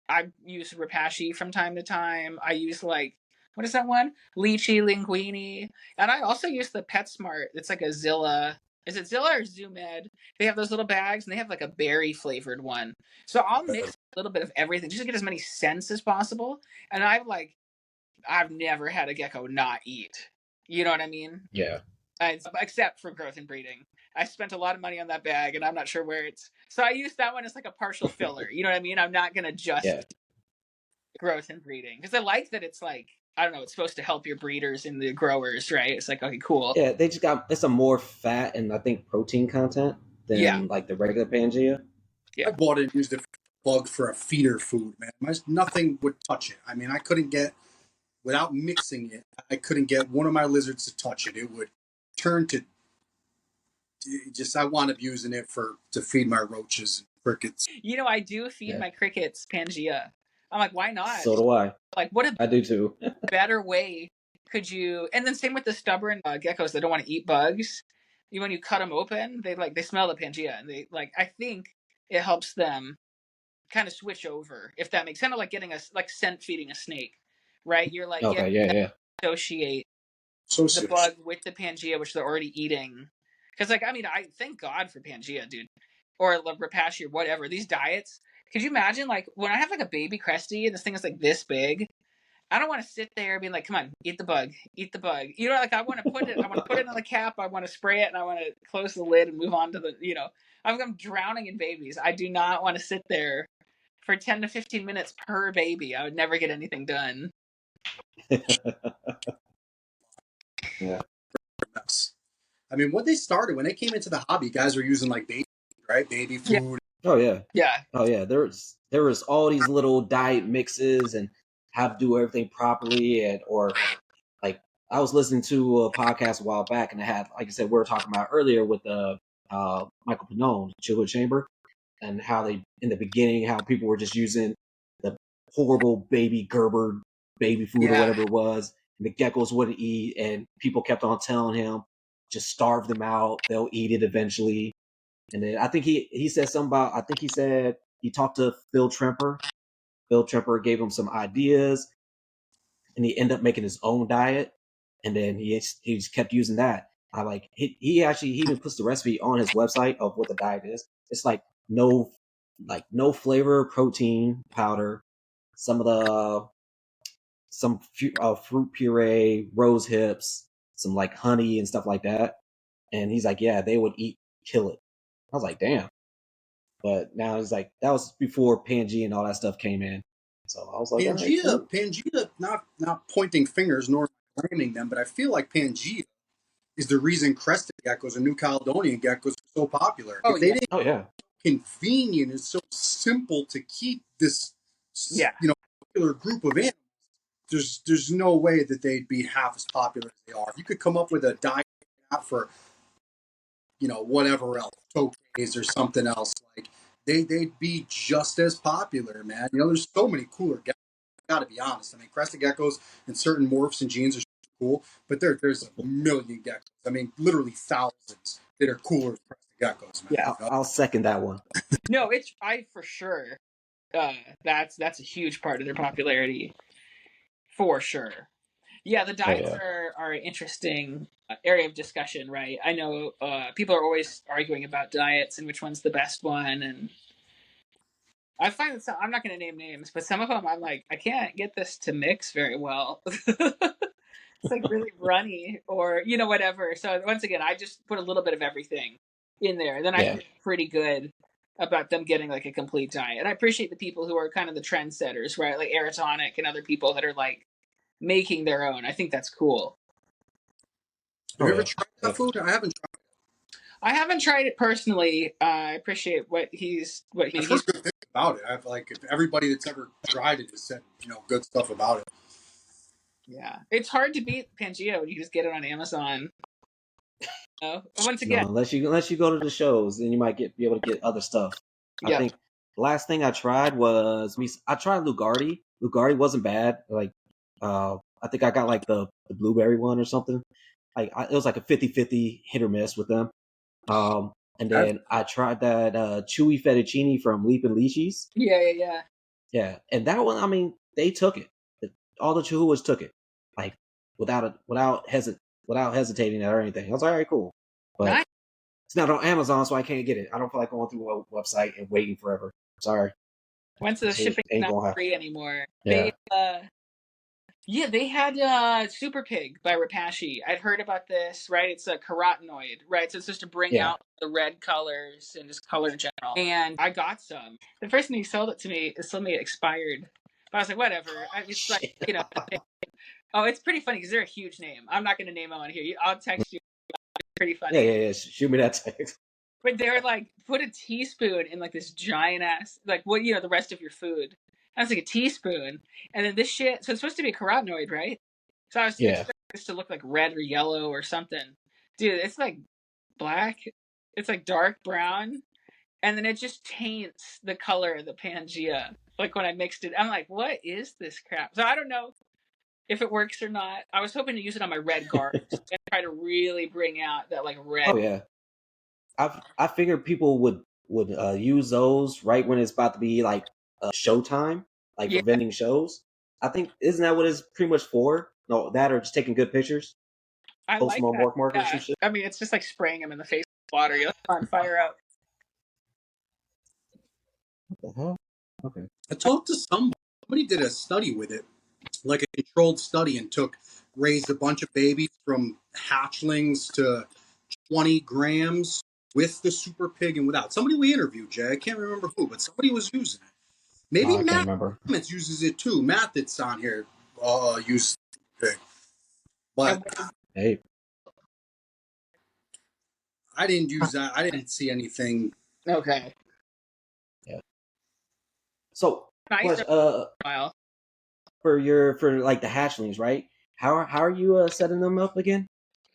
I use Rapashi from time to time. I use like what is that one? Lychee linguine. And I also use the PetSmart. It's like a Zilla. Is it Zilla or Zoomed? They have those little bags and they have like a berry flavored one. So I'll mix a little bit of everything just to get as many scents as possible. And I've never had a gecko not eat. You know what I mean? Yeah. Except for growth and breeding. I spent a lot of money on that bag and I'm not sure where it's. So I use that one as like a partial filler. You know what I mean? I'm not going to just Yeah. growth and breeding because I like that it's like, I don't know, it's supposed to help your breeders and the growers, right? It's like, okay, cool. Yeah, they just got it's a more fat and I think protein content Yeah. than like the regular Pangea. Yeah. I bought it and used it for bug for a feeder food, man. Nothing would touch it. I mean, I couldn't get, without mixing it, I couldn't get one of my lizards to touch it. It would turn to just, I wound up using it to feed my roaches and crickets. I do feed my crickets Pangea. I'm like, why not? So do I. Like, what a I do too. better way could you? And then same with the stubborn geckos that don't want to eat bugs. When you cut them open, they smell the Pangea, and they like. I think it helps them kind of switch over, if that makes sense. Kind of like getting like scent feeding a snake, right? You're like, Okay, yeah. associate So the bug with the Pangea, which they're already eating. Because like, I mean, I thank God for Pangea, dude, or Rapashi or whatever. These diets. Could you imagine like when I have like a baby Cresty and this thing is like this big? I don't want to sit there being like, come on, eat the bug, eat the bug. Like I want to put it on the cap, I want to spray it, and I want to close the lid and move on to I'm drowning in babies. I do not want to sit there for 10 to 15 minutes per baby. I would never get anything done. Yeah. I mean, what they started when they came into the hobby, guys were using like baby, right? Baby food. Oh yeah. Yeah. Oh yeah. There was all these little diet mixes and how to do everything properly, and or like I was listening to a podcast a while back, and it had, like I said, we were talking about earlier with the Michael Pannone, Chiller Chamber, and how they in the beginning how people were just using the horrible baby Gerber baby food or Yeah. whatever it was, and the geckos wouldn't eat, and people kept on telling him just starve them out, they'll eat it eventually. And then I think he said something about, I think he said he talked to Phil Tremper. Phil Tremper gave him some ideas, and he ended up making his own diet. And then he just kept using that. I like he actually he even puts the recipe on his website of what the diet is. It's no no flavor protein powder, some of the fruit puree, rose hips, some like honey and stuff like that. And he's like, yeah, they would kill it. I was like, damn. But now it's like that was before Pangea and all that stuff came in. So I was like, all right, cool. Pangea, not pointing fingers nor blaming them, but I feel like Pangea is the reason crested geckos and New Caledonian geckos are so popular. Oh If they yeah. didn't, Oh yeah. convenient, it's so simple to keep this, Yeah. popular group of animals. There's no way that they'd be half as popular as they are. If you could come up with a diet for, whatever else, tokays or something else, like they'd be just as popular, man. There's so many cooler geckos. Got to be honest. I mean, crested geckos and certain morphs and genes are cool, but there's a million geckos. I mean, literally thousands that are cooler than crested geckos, man. Yeah. I'll second that one. No, it's I for sure. That's a huge part of their popularity, for sure. Yeah, the Oh diets yeah. are an interesting area of discussion, right? I know people are always arguing about diets and which one's the best one, and I find that I'm not going to name names, but some of them I'm like, I can't get this to mix very well. It's like really runny or whatever. So once again, I just put a little bit of everything in there. Then I Yeah. feel pretty good about them getting like a complete diet. And I appreciate the people who are kind of the trendsetters, right? Like Aerotonic and other people that are like making their own. I think that's cool. Have Oh you ever yeah. tried that food? I haven't tried. I haven't tried it personally. I appreciate what he's I've heard good things about it. I've everybody that's ever tried it has said good stuff about it. Yeah, it's hard to beat Pangea when you just get it on Amazon. Once No, again, unless you go to the shows, then you might be able to get other stuff. I yep. think the last thing I tried was I tried Lugardi. Lugardi wasn't bad. Like I think I got like the blueberry one or something. It was like a 50-50 hit or miss with them. And then I tried that chewy fettuccine from Leap and Leashies. Yeah. Yeah, and that one, I mean, they took it. All the Chihuahuas took it, like without hesitating or anything. I was like, all right, cool. But Nice. it's not on Amazon, so I can't get it. I don't feel like going through a website and waiting forever. Sorry. Once the shipping is Ain't not gonna happen. free anymore. Yeah. They had Super Pig by Rapashi. I'd heard about this, right? It's a carotenoid, right? So it's just to bring out the red colors and just color in general. And I got some. The person who sold it to me told me it expired. But I was like, whatever. It's like, Oh, it's pretty funny because they're a huge name. I'm not going to name them on here. I'll text you. It's pretty funny. Yeah. Shoot me that text. But they're like, put a teaspoon in like this giant ass, like what, the rest of your food. That's like a teaspoon. And then this shit, so it's supposed to be a carotenoid, right? So I was expecting this to look like red or yellow or something. Dude, it's like black. It's like dark brown. And then it just taints the color of the Pangea. Like when I mixed it, I'm like, what is this crap? So I don't know if it works or not. I was hoping to use it on my red guards and try to really bring out that like red. Oh yeah. I figured people would use those right when it's about to be like showtime, like for vending shows. I think isn't that what it's pretty much for? No, that or just taking good pictures. I Post like them on that. markers and shit. I mean, it's just like spraying them in the face with water. You're on fire out. What the hell? Okay. I talked to somebody did a study with it, like a controlled study, and raised a bunch of babies from hatchlings to 20 grams with the super pig and without. Somebody we interviewed, Jay. I can't remember who, but somebody was using it. Maybe I can't Matt remember. uses it too. Matt that's on here uses the pig. But hey, I didn't use that. I didn't see anything. Okay. Yeah. So, Nice question, while. for like the hatchlings, right? How are you setting them up again?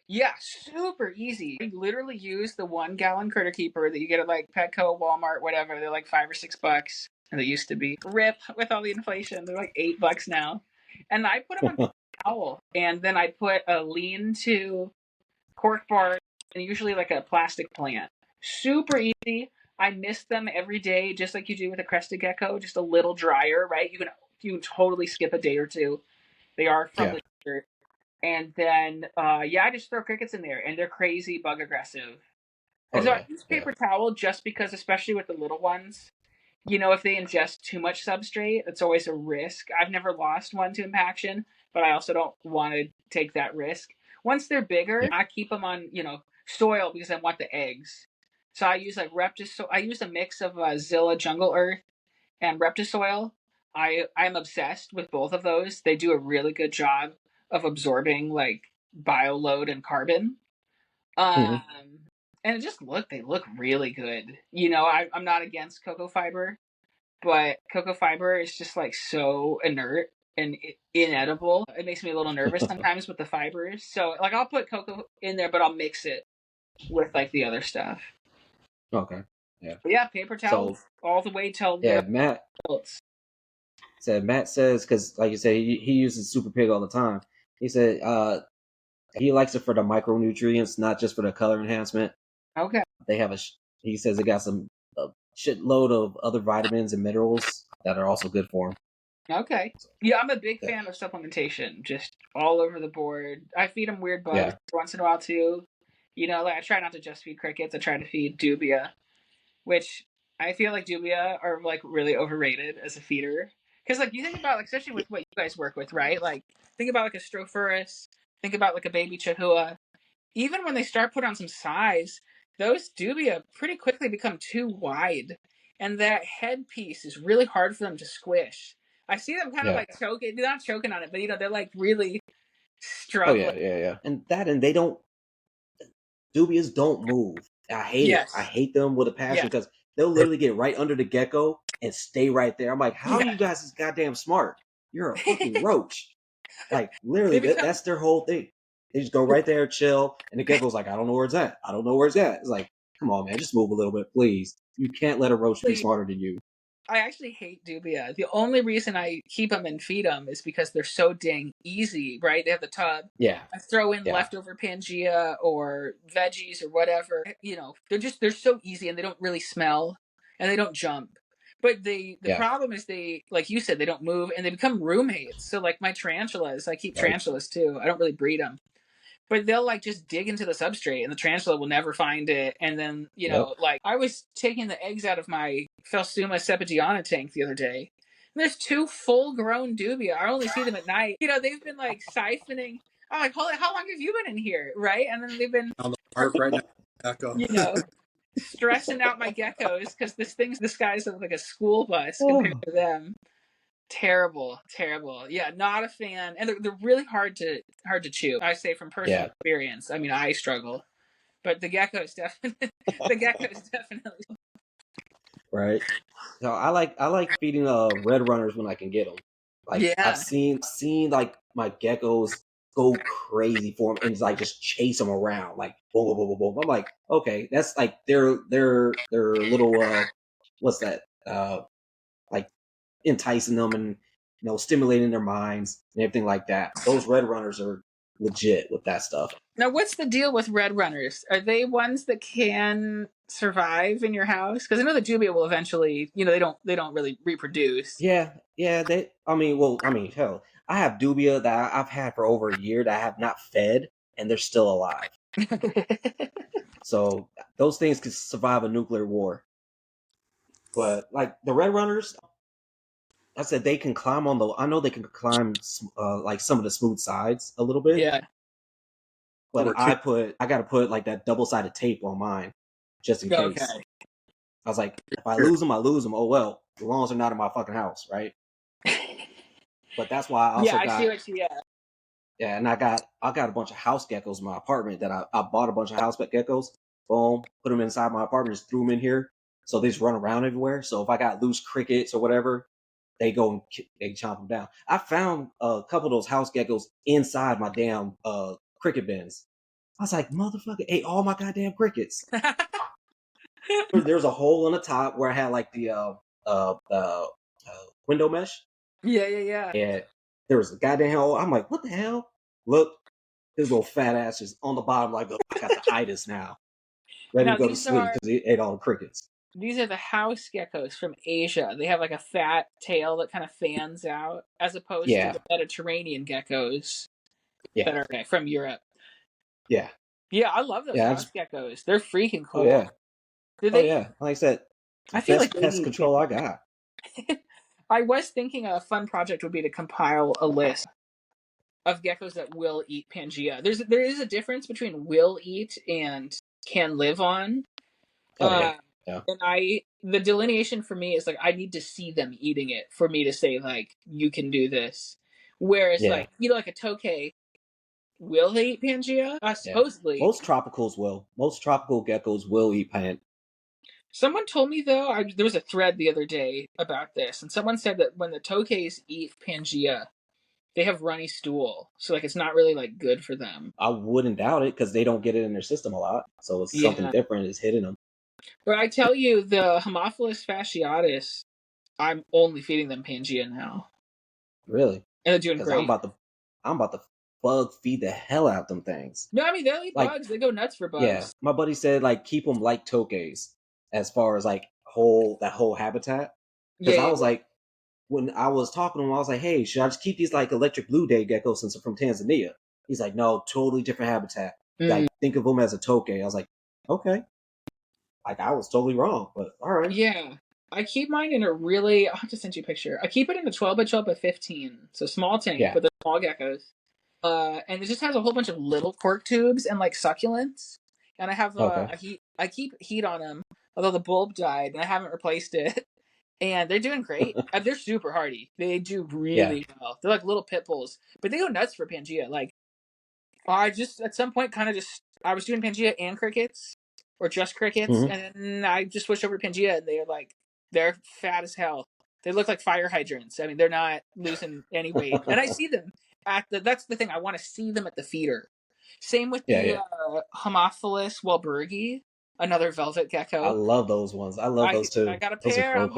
Yeah, super easy. You literally use the 1 gallon critter keeper that you get at like Petco, Walmart, whatever. They're like $5 or $6. And they used to be. Rip with all the inflation. They're like $8 now. And I put them on paper towel. And then I put a lean-to cork bark and usually like a plastic plant. Super easy. I mist them every day, just like you do with a crested gecko, just a little drier, right? You can totally skip a day or two. They are from Yeah. the dirt. And then, I just throw crickets in there, and they're crazy bug aggressive. Oh And so I yeah. use Yeah. paper towel just because, especially with the little ones, if they ingest too much substrate, it's always a risk. I've never lost one to impaction, but I also don't want to take that risk. Once they're bigger, Yeah. I keep them on, soil because I want the eggs. So I use like Reptisoil. I use a mix of Zilla Jungle Earth and Reptisoil. I'm obsessed with both of those. They do a really good job of absorbing like bioload and carbon. Hmm. Um, and they look really good. I'm not against cocoa fiber, but cocoa fiber is just like so inert and inedible. It makes me a little nervous sometimes with the fibers. So like I'll put cocoa in there, but I'll mix it with like the other stuff. Okay. Yeah. But yeah, paper towels So all the way till yeah, they're Matt adults. says because like you say he uses Super Pig all the time. He said he likes it for the micronutrients, not just for the color enhancement. Okay. They have he says it got a shitload of other vitamins and minerals that are also good for him. Okay. Yeah, I'm a big Yeah. fan of supplementation, just all over the board. I feed them weird bugs Yeah. once in a while too. Like I try not to just feed crickets. I try to feed dubia, which I feel like dubia are like really overrated as a feeder. Because like you think about like especially with what you guys work with, right? Like think about like a Strophoris, think about like a baby Chahua. Even when they start putting on some size, those dubia pretty quickly become too wide. And that headpiece is really hard for them to squish. I see them kind of Yeah. like choking, they're not choking on it, but they're like really Oh struggling. yeah. Yeah. Yeah. And they don't dubias don't move. I hate it. I Yes. hate them with a passion Yeah. because they'll literally get right under the gecko and stay right there. I'm like, how are Yeah. you guys is goddamn smart? You're a fucking roach. Like They literally, become that's their whole thing. They just go right there, chill, and the gecko's like, I don't know where it's at. I don't know where it's at. It's like, come on, man, just move a little bit, please. You can't let a roach be smarter than you. I actually hate dubia. The only reason I keep them and feed them is because they're so dang easy, right? They have the tub. Yeah, I throw in yeah, leftover Pangea or veggies or whatever. They're so easy and they don't really smell and they don't jump. But the yeah, problem is they, like you said, they don't move and they become roommates. So like my tarantulas, I keep right. tarantulas too. I don't really breed them, but they'll like just dig into the substrate and the tarantula will never find it. And then, Yep. like I was taking the eggs out of my Phelsuma sepigiana tank the other day. And there's 2 full grown dubia. I only see them at night. They've been like siphoning. I'm like, holy, how long have you been in here? Right. And then they've been, On the park right now, Echo. stressing out my geckos because this guy's like a school bus compared Oh, to them. Terrible, terrible. Yeah, not a fan, and they're really hard to chew. I say from personal yeah, experience. I mean, I struggle, but the geckos definitely, the geckos definitely. right. So I like feeding red runners when I can get them. Like I've Yeah, seen like my geckos go crazy for them and like just chase them around like boom boom boom boom boom. I'm like, okay, that's like their little what's that like enticing them and stimulating their minds and everything like that. Those red runners are legit with that stuff. Now, what's the deal with red runners? Are they ones that can survive in your house? Because I know the dubia will eventually, they don't really reproduce. Yeah, yeah. I mean, hell, I have dubia that I've had for over a year that I have not fed, and they're still alive. So those things could survive a nuclear war. But like the red runners, I said they can climb on the. I know they can climb like some of the smooth sides a little bit, Yeah. but I got to put like that double sided tape on mine just in Okay. case. I was like, if I lose them, I lose them. Oh well, as long as they're not in my fucking house, right? But that's why I Yeah, also I see got what you. Yeah. yeah, and I got a bunch of house geckos in my apartment that I bought a bunch of house geckos. boom, put them inside my apartment, just threw them in here. So they just run around everywhere. So if I got loose crickets or whatever, they go and they chomp them down. I found a couple of those house geckos inside my damn cricket bins. I was like, motherfucker, ate all my goddamn crickets. There's a hole on the top where I had like the window mesh. Yeah. And there was a goddamn hole. I'm like, what the hell? Look, his little fat ass is on the bottom, like, oh, I got the itis now. Ready Now to go to sleep because he ate all the crickets. these are the house geckos from Asia. They have like a fat tail that kind of fans out, as opposed to the Mediterranean geckos that are from Europe. Yeah. Yeah, I love those house geckos. They're freaking cool. Oh, yeah. They, like I said, I feel best like pest control I got. I was thinking a fun project would be to compile a list of geckos that will eat Pangea. There is a difference between will eat and can live on. Yeah. And the delineation for me is like I need to see them eating it for me to say like you can do this. Whereas like like a tokay, will they eat Pangea? Supposedly. Most tropicals will. Most tropical geckos will eat Pangea. Someone told me though, there was a thread the other day about this, and someone said that when the tokays eat Pangea, they have runny stool, so like it's not really like good for them. I wouldn't doubt it because they don't get it in their system a lot, so it's something different is hitting them. But I tell you, the Haemophilus fasciatus, I'm only feeding them Pangea now. Really? And they're doing great. I'm about to bug feed the hell out them things. No, I mean they'll eat bugs. They go nuts for bugs. Yeah, my buddy said like keep them like tokays as far as like that whole habitat. Because I was like, when I was talking to him, I was like, hey, should I just keep these like electric blue day geckos since they're from Tanzania? He's like, no, totally different habitat. Like think of them as a tokay. I was like, okay. Like I was totally wrong, but all right. Yeah. I keep mine in a really, I'll have to send you a picture. I keep it in a 12 by 12 by 15. So small tank, but they're small geckos. And it just has a whole bunch of little cork tubes and like succulents. And I have I keep heat on them, although the bulb died and I haven't replaced it. And they're doing great. They're super hardy. They do really well. They're like little pit bulls, but they go nuts for Pangea. Like I just at some point I was doing Pangea and crickets, or just crickets, and then I just switched over to Pangea, and they're fat as hell. They look like fire hydrants. I mean, they're not losing any weight, and I see them that's the thing. I want to see them at the feeder. Same with the Haemophilus walburgi, another velvet gecko. I love those ones. I love those too. I got a pair. I'm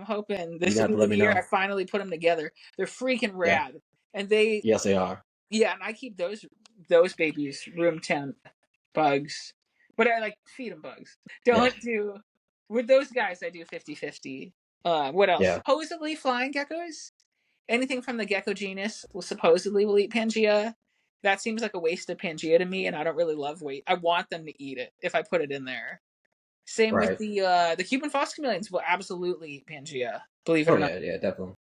hoping this is the year I finally put them together. They're freaking rad, and yes, they are. Yeah, and I keep those babies room temp bugs, but I like feed them bugs. Don't do with those guys. I do 50-50. What else? Supposedly flying geckos. Anything from the gecko genus will eat Pangea. That seems like a waste of Pangea to me, and I don't really love weight. I want them to eat it if I put it in there. Same with the Cuban fox chameleons will absolutely eat Pangea. Believe it or not. Yeah, definitely.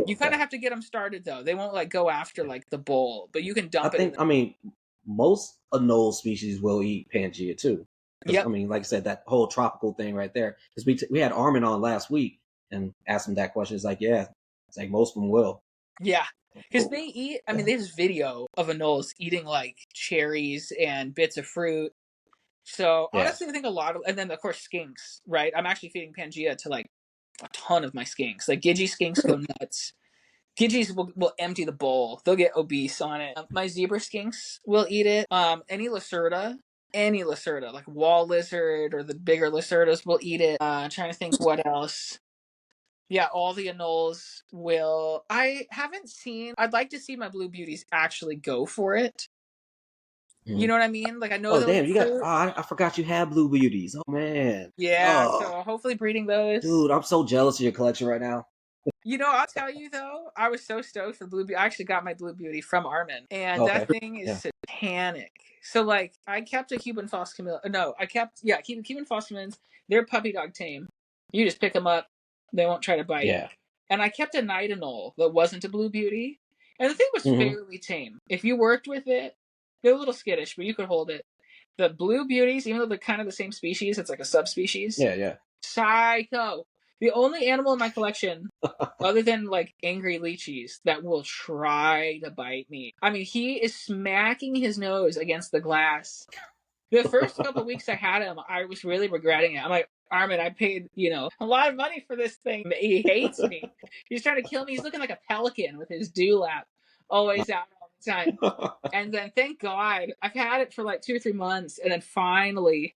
You kind of have to get them started though. They won't like go after like the bowl, but you can dump it. I mean, most anole species will eat Pangea too. I mean, like I said, that whole tropical thing right there. Because we had Armin on last week and asked him that question. It's like, it's like most of them will. Yeah, because they eat. I mean, there's video of anoles eating like cherries and bits of fruit. So honestly, I think a lot of, and then of course skinks. Right, I'm actually feeding Pangea to like a ton of my skinks. Like Gidgee skinks go nuts. Gidgees will empty the bowl. They'll get obese on it. My zebra skinks will eat it. Any lacerda, like wall lizard or the bigger lacerdas will eat it. I'm trying to think what else. Yeah, all the anoles will. I'd like to see my blue beauties actually go for it. You know what I mean? Like I know. Oh damn! You got. I forgot you had blue beauties. Oh man. Yeah. So hopefully breeding those. Dude, I'm so jealous of your collection right now. I'll tell you though, I was so stoked for blue beauty. I actually got my blue beauty from Armin, and that thing is satanic. So like, I kept a Cuban fox chameleon. No, I kept Cuban fox chameleons. They're puppy dog tame. You just pick them up. They won't try to bite. Yeah. And I kept a night anole that wasn't a blue beauty, and the thing was fairly tame. If you worked with it, they're a little skittish, but you could hold it. The blue beauties, even though they're kind of the same species, it's like a subspecies. Yeah. Psycho. The only animal in my collection, other than like angry lychees, that will try to bite me. I mean, he is smacking his nose against the glass The first couple weeks I had him, I was really regretting it. I'm like, Armin, I paid, a lot of money for this thing. He hates me. He's trying to kill me. He's looking like a pelican with his dewlap always out all the time. And then thank God, I've had it for like 2 or 3 months. And then finally,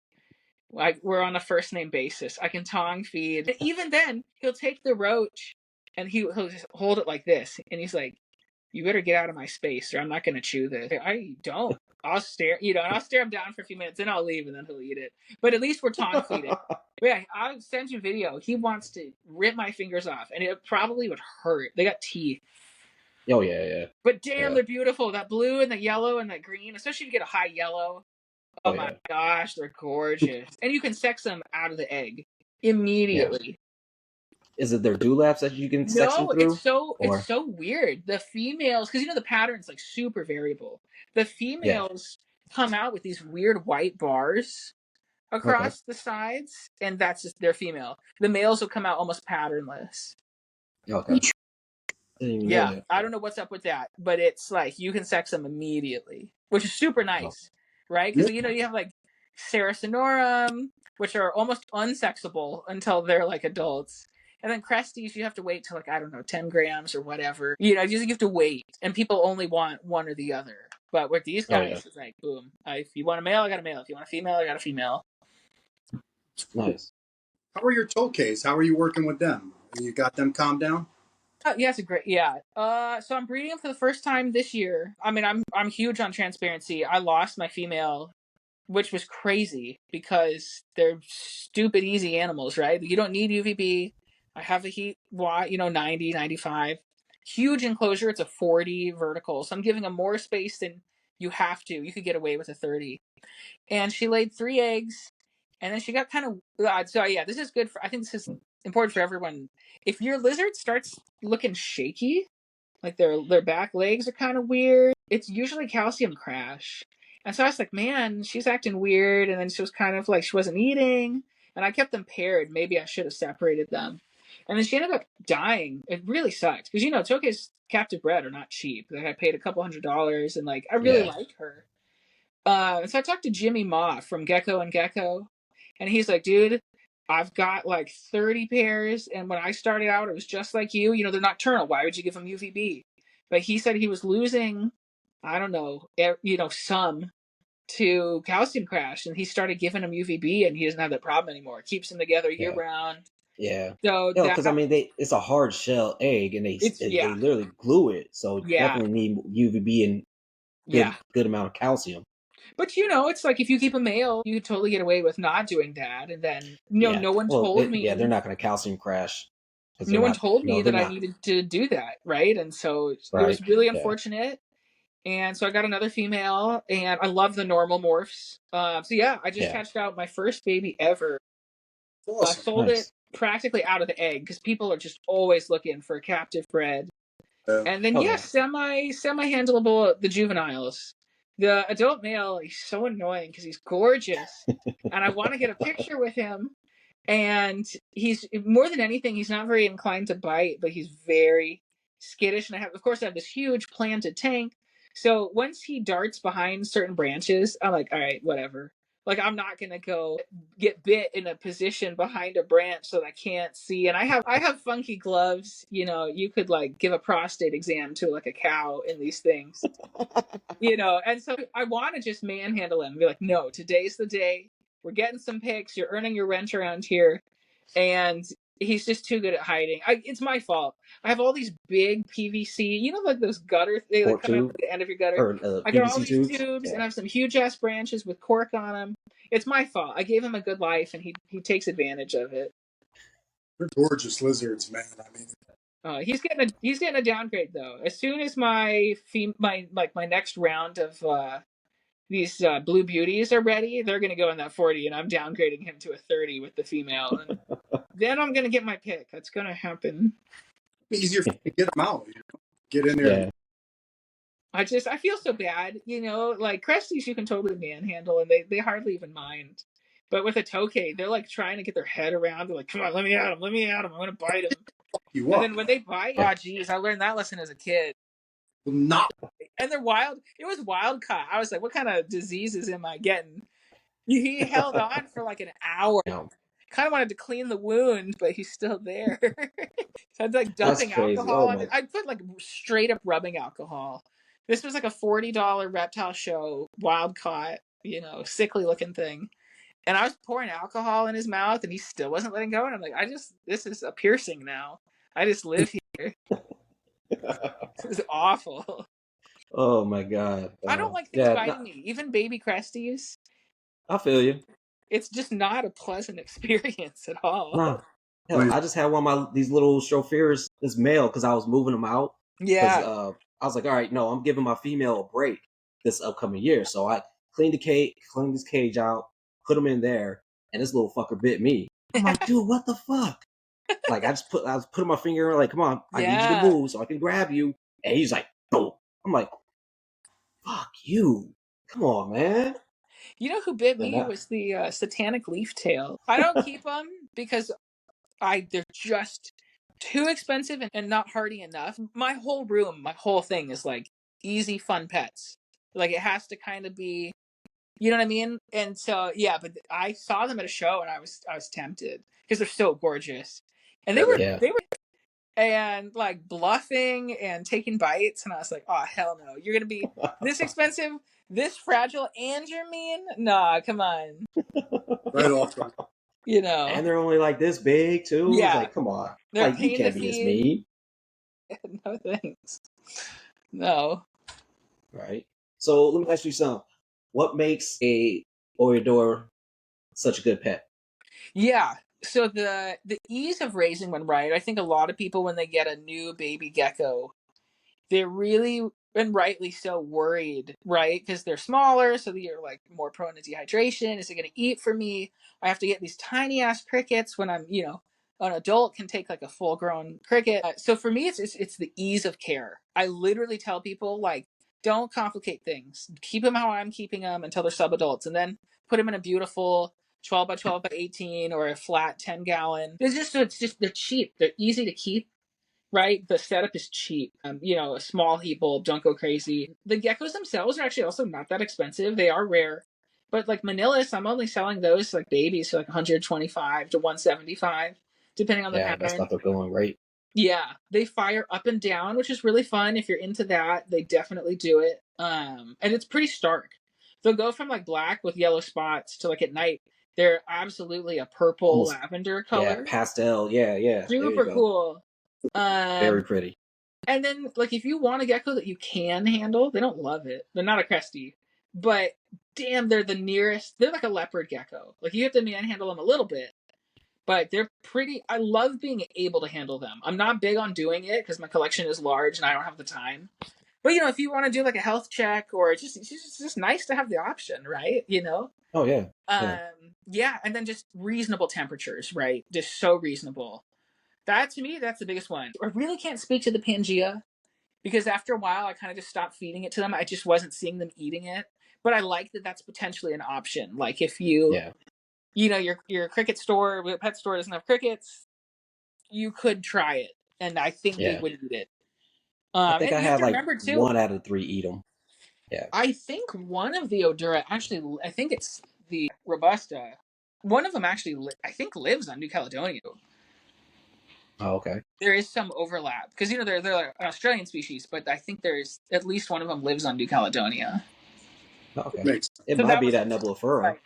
like, we're on a first name basis. I can tongue feed. And even then, he'll take the roach and he'll just hold it like this. And he's like, you better get out of my space or I'm not going to chew this. I don't. I'll stare, and I'll stare him down for a few minutes, then I'll leave, and then he'll eat it. But at least we're tongue feeding. But yeah, I'll send you a video. He wants to rip my fingers off, and it probably would hurt. They got teeth. Oh, yeah. But damn, they're beautiful. That blue and the yellow and that green, especially if you get a high yellow. Oh my gosh, they're gorgeous. And you can sex them out of the egg immediately. Yeah. Is it their dewlaps that you can sex them through? It's so weird. The females, because the pattern's like super variable. The females come out with these weird white bars across the sides, and that's just their female. The males will come out almost patternless. Okay. Yeah, I don't know what's up with that, but it's like you can sex them immediately, which is super nice, right? Because you have like Saracenorum, which are almost unsexable until they're like adults. And then Cresties, you have to wait till 10 grams or whatever. You have to wait. And people only want one or the other. But with these guys, it's like, boom. If you want a male, I got a male. If you want a female, I got a female. Nice. How are your Tokays? How are you working with them? You got them calmed down? It's a great, so I'm breeding them for the first time this year. I mean, I'm huge on transparency. I lost my female, which was crazy because they're stupid easy animals, right? You don't need UVB. I have a heat, 90, 95. Huge enclosure. It's a 40 vertical. So I'm giving them more space than you have to. You could get away with a 30. And she laid 3 eggs. And then she got kind of, this is good I think this is important for everyone. If your lizard starts looking shaky, like their back legs are kind of weird, it's usually calcium crash. And so I was like, man, she's acting weird. And then she was kind of like, she wasn't eating. And I kept them paired. Maybe I should have separated them. And then she ended up dying. It really sucked. Because, Tokay's captive bred are not cheap. Like, I paid $200 and I really like her. So I talked to Jimmy Ma from Gecko-N-Gecko. And he's like, dude, I've got 30 pairs. And when I started out, it was just like you. They're nocturnal. Why would you give them UVB? But he said he was losing, I don't know, some to calcium crash. And he started giving them UVB and he doesn't have that problem anymore. It keeps them together year round. Yeah. So because it's a hard shell egg and they literally glue it. So definitely need UVB and good amount of calcium. But it's like if you keep a male, you totally get away with not doing that. And then no one told me. Yeah, they're not going to calcium crash. No one told me that I needed to do that, right? And so it was really unfortunate. And so I got another female, and I love the normal morphs. I just hatched out my first baby ever. Awesome. I sold it practically out of the egg because people are just always looking for captive bred. And then semi handleable the juveniles. The adult male, he's so annoying because he's gorgeous, and I want to get a picture with him. And he's more than anything, he's not very inclined to bite, but he's very skittish. And I have this huge planted tank. So once he darts behind certain branches, I'm like, all right, whatever. I'm not gonna go get bit in a position behind a branch so that I can't see. And I have funky gloves. You could give a prostate exam to a cow in these things. And so I want to just manhandle him and be like, no, today's the day. We're getting some pics. You're earning your rent around here. And he's just too good at hiding. It's my fault. I have all these big PVC, those gutter, they come out at the end of your gutter. I got all these tubes and I have some huge ass branches with cork on them. It's my fault. I gave him a good life and he takes advantage of it. They're gorgeous lizards, man. I mean, he's getting a downgrade though. As soon as my next round of these blue beauties are ready, they're going to go in that 40 and I'm downgrading him to a 30 with the female. And then I'm going to get my pick. That's going to happen. It's easier to get them out. Get in there. Yeah. I feel so bad, Cresties you can totally manhandle and they hardly even mind. But with a Tokay, they're trying to get their head around. They're like, come on, let me at him. I'm going to bite him. And then when they bite, oh geez, I learned that lesson as a kid. Not. And they're wild. It was wild caught. I was like, what kind of diseases am I getting? He held on for like an hour. Yeah, Kind of wanted to clean the wound, but he's still there. So I'd like that's dumping crazy. Oh alcohol on my. it. I'd put like straight up rubbing alcohol. This was like a $40 reptile show, wild caught, sickly looking thing. And I was pouring alcohol in his mouth and he still wasn't letting go. And I'm like, this is a piercing now. I just live here. This is awful. Oh my god. I don't like things Yeah, biting me, even baby cresties. I feel you. It's just not a pleasant experience at all. Nah. Hell, Right. I just had one of my these little chauffeurs, this male, because I was moving them out. Because Yeah. I was like, all right, no, I'm giving my female a break this upcoming year. So I cleaned this cage out, put him in there, and this little fucker bit me. I'm like, dude, what the fuck? Like I was putting my finger in, like, come on, I need you to Yeah. move so I can grab you. And he's like, boom. I'm like, fuck you. Come on, man. You know who bit Then me that, was the satanic leaf tail. I don't keep them because they're just too expensive and not hardy enough. My whole room, my whole thing is like easy fun pets. Like it has to kind of be, you know what I mean? And so yeah, but I saw them at a show and I was tempted because they're so gorgeous. And Yeah, yeah. they were and like bluffing and taking bites and I was like, "Oh hell no. You're going to be this expensive, this fragile and you're mean? Nah, come on." right off. Right. And they're only like this big too. It's Yeah. like, come on. They're a Like you pain to can't be this feed. mean. No thanks. No. Right. So let me ask you something. What makes a Oedura such a good pet? Yeah. So the ease of raising one right, I think a lot of people when they get a new baby gecko, they're really and rightly so worried, right? Because they're smaller, so you're like more prone to dehydration. Is it going to eat for me? I have to get these tiny ass crickets when I'm, an adult can take like a full grown cricket. So for me, it's the ease of care. I literally tell people like, don't complicate things. Keep them how I'm keeping them until they're sub adults, and then put them in a beautiful 12 by 12 by 18 or a flat 10-gallon. It's just they're cheap. They're easy to keep, right? The setup is cheap. A small heat bulb, don't go crazy. The geckos themselves are actually also not that expensive. They are rare. But like Manillas, I'm only selling those like babies for like 125 to 175, depending on the Yeah, that's pattern. not the going rate. Yeah, they fire up and down, which is really fun. If you're into that, they definitely do it. And it's pretty stark. They'll go from like black with yellow spots to like at night, they're absolutely a purple Almost, lavender yeah, color. pastel. Yeah, yeah. There you Super go. cool. Very pretty. And then, like, if you want a gecko that you can handle, they don't love it. They're not a cresty, but damn, they're the nearest. They're like a leopard gecko. Like, you have to manhandle them a little bit, but they're pretty. I love being able to handle them. I'm not big on doing it because my collection is large and I don't have the time. But if you want to do like a health check or it's just nice to have the option, right? Oh yeah. Yeah. Yeah, and then just reasonable temperatures, right? Just so reasonable. That to me, that's the biggest one. I really can't speak to the Pangea because after a while I kind of just stopped feeding it to them. I just wasn't seeing them eating it. But I like that that's potentially an option. Like if Yeah. your cricket store, pet store doesn't have crickets, you could try it, and I think they Yeah. would eat it. I think And I you have had to like remember too. 1 out of 3 eat them. Yeah. I think one of the Oedura actually, I think it's the Robusta. One of them actually, I think, lives on New Caledonia. Oh, okay. There is some overlap because they're like an Australian species, but I think there's at least one of them lives on New Caledonia. Oh, It okay. makes It So might that be was that Nebulifera. like,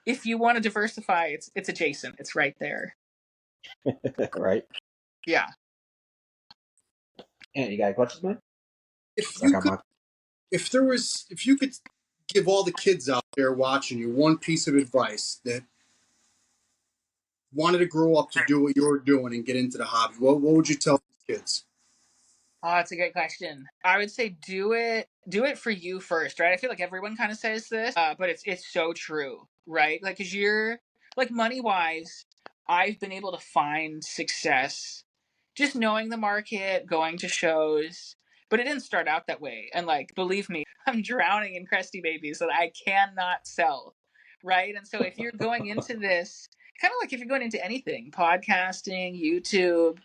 if you want to diversify, it's adjacent. It's right there. Right. Yeah. And you got questions, man? if So I you got could my. if you could give all the kids out there watching you one piece of advice that wanted to grow up to do what you're doing and get into the hobby, what would you tell these kids? Oh, that's a great question. I would say do it for you first, right? I feel like everyone kind of says this, but it's so true, right? Like, cause you're like money wise, I've been able to find success just knowing the market, going to shows, but it didn't start out that way. And like, believe me, I'm drowning in cresty babies that I cannot sell, right? And so if you're going into this, kind of like if you're going into anything, podcasting, YouTube,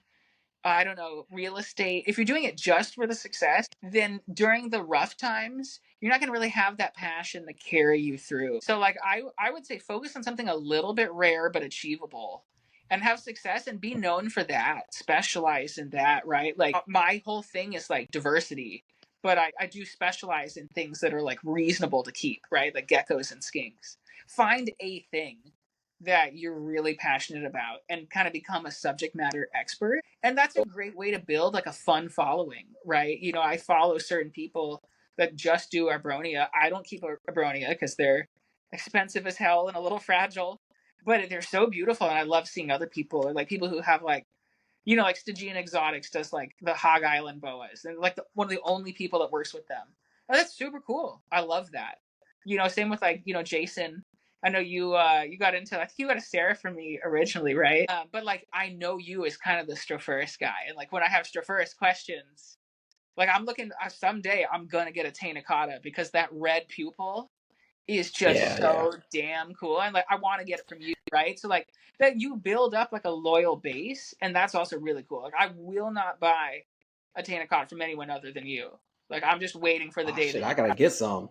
I don't know, real estate, if you're doing it just for the success, then during the rough times, you're not going to really have that passion to carry you through. So like I would say focus on something a little bit rare but achievable and have success and be known for that. Specialize in that, right? Like my whole thing is like diversity, but I do specialize in things that are like reasonable to keep, right? Like geckos and skinks. Find a thing that you're really passionate about and kind of become a subject matter expert. And that's a great way to build like a fun following, right? You know, I follow certain people that just do Abronia. I don't keep Abronia because they're expensive as hell and a little fragile, but they're so beautiful. And I love seeing other people, or like people who have like, you know, like Stygian Exotics does like the Hog Island boas, and like one of the only people that works with them. And that's super cool. I love that. You know, same with like, you know, Jason. I know you got into, I think you got a Sarah from me originally, right? But like I know you as kind of the Stropharis guy, and like when I have Stropharis questions, like I'm looking, someday I'm gonna get a Tainacata because that red pupil is just so damn cool, and like I want to get it from you, right? So like that you build up like a loyal base, and that's also really cool. Like I will not buy a Tainacata from anyone other than you. Like I'm just waiting for the day Shit, that I you gotta get some.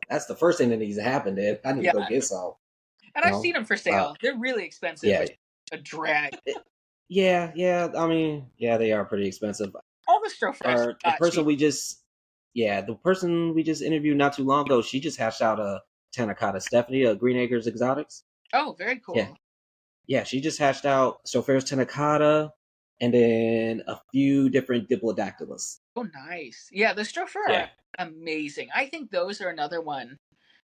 That's the first thing that needs to happen, dude. I need to yeah. go get some. And You I've know? seen them for sale. They're really expensive, Yeah. which is a drag. Yeah. I mean, yeah, they are pretty expensive. All the Stropharis Or not cheap. the person we just interviewed not too long ago, she just hashed out a Tanakata, Stephanie, Green Acres Exotics. Oh, very Yeah. cool. Yeah, she just hashed out Stropharis Tanakata and then a few different Diplodactylus. Oh, nice. Yeah, the Stropharis are amazing. I think those are another one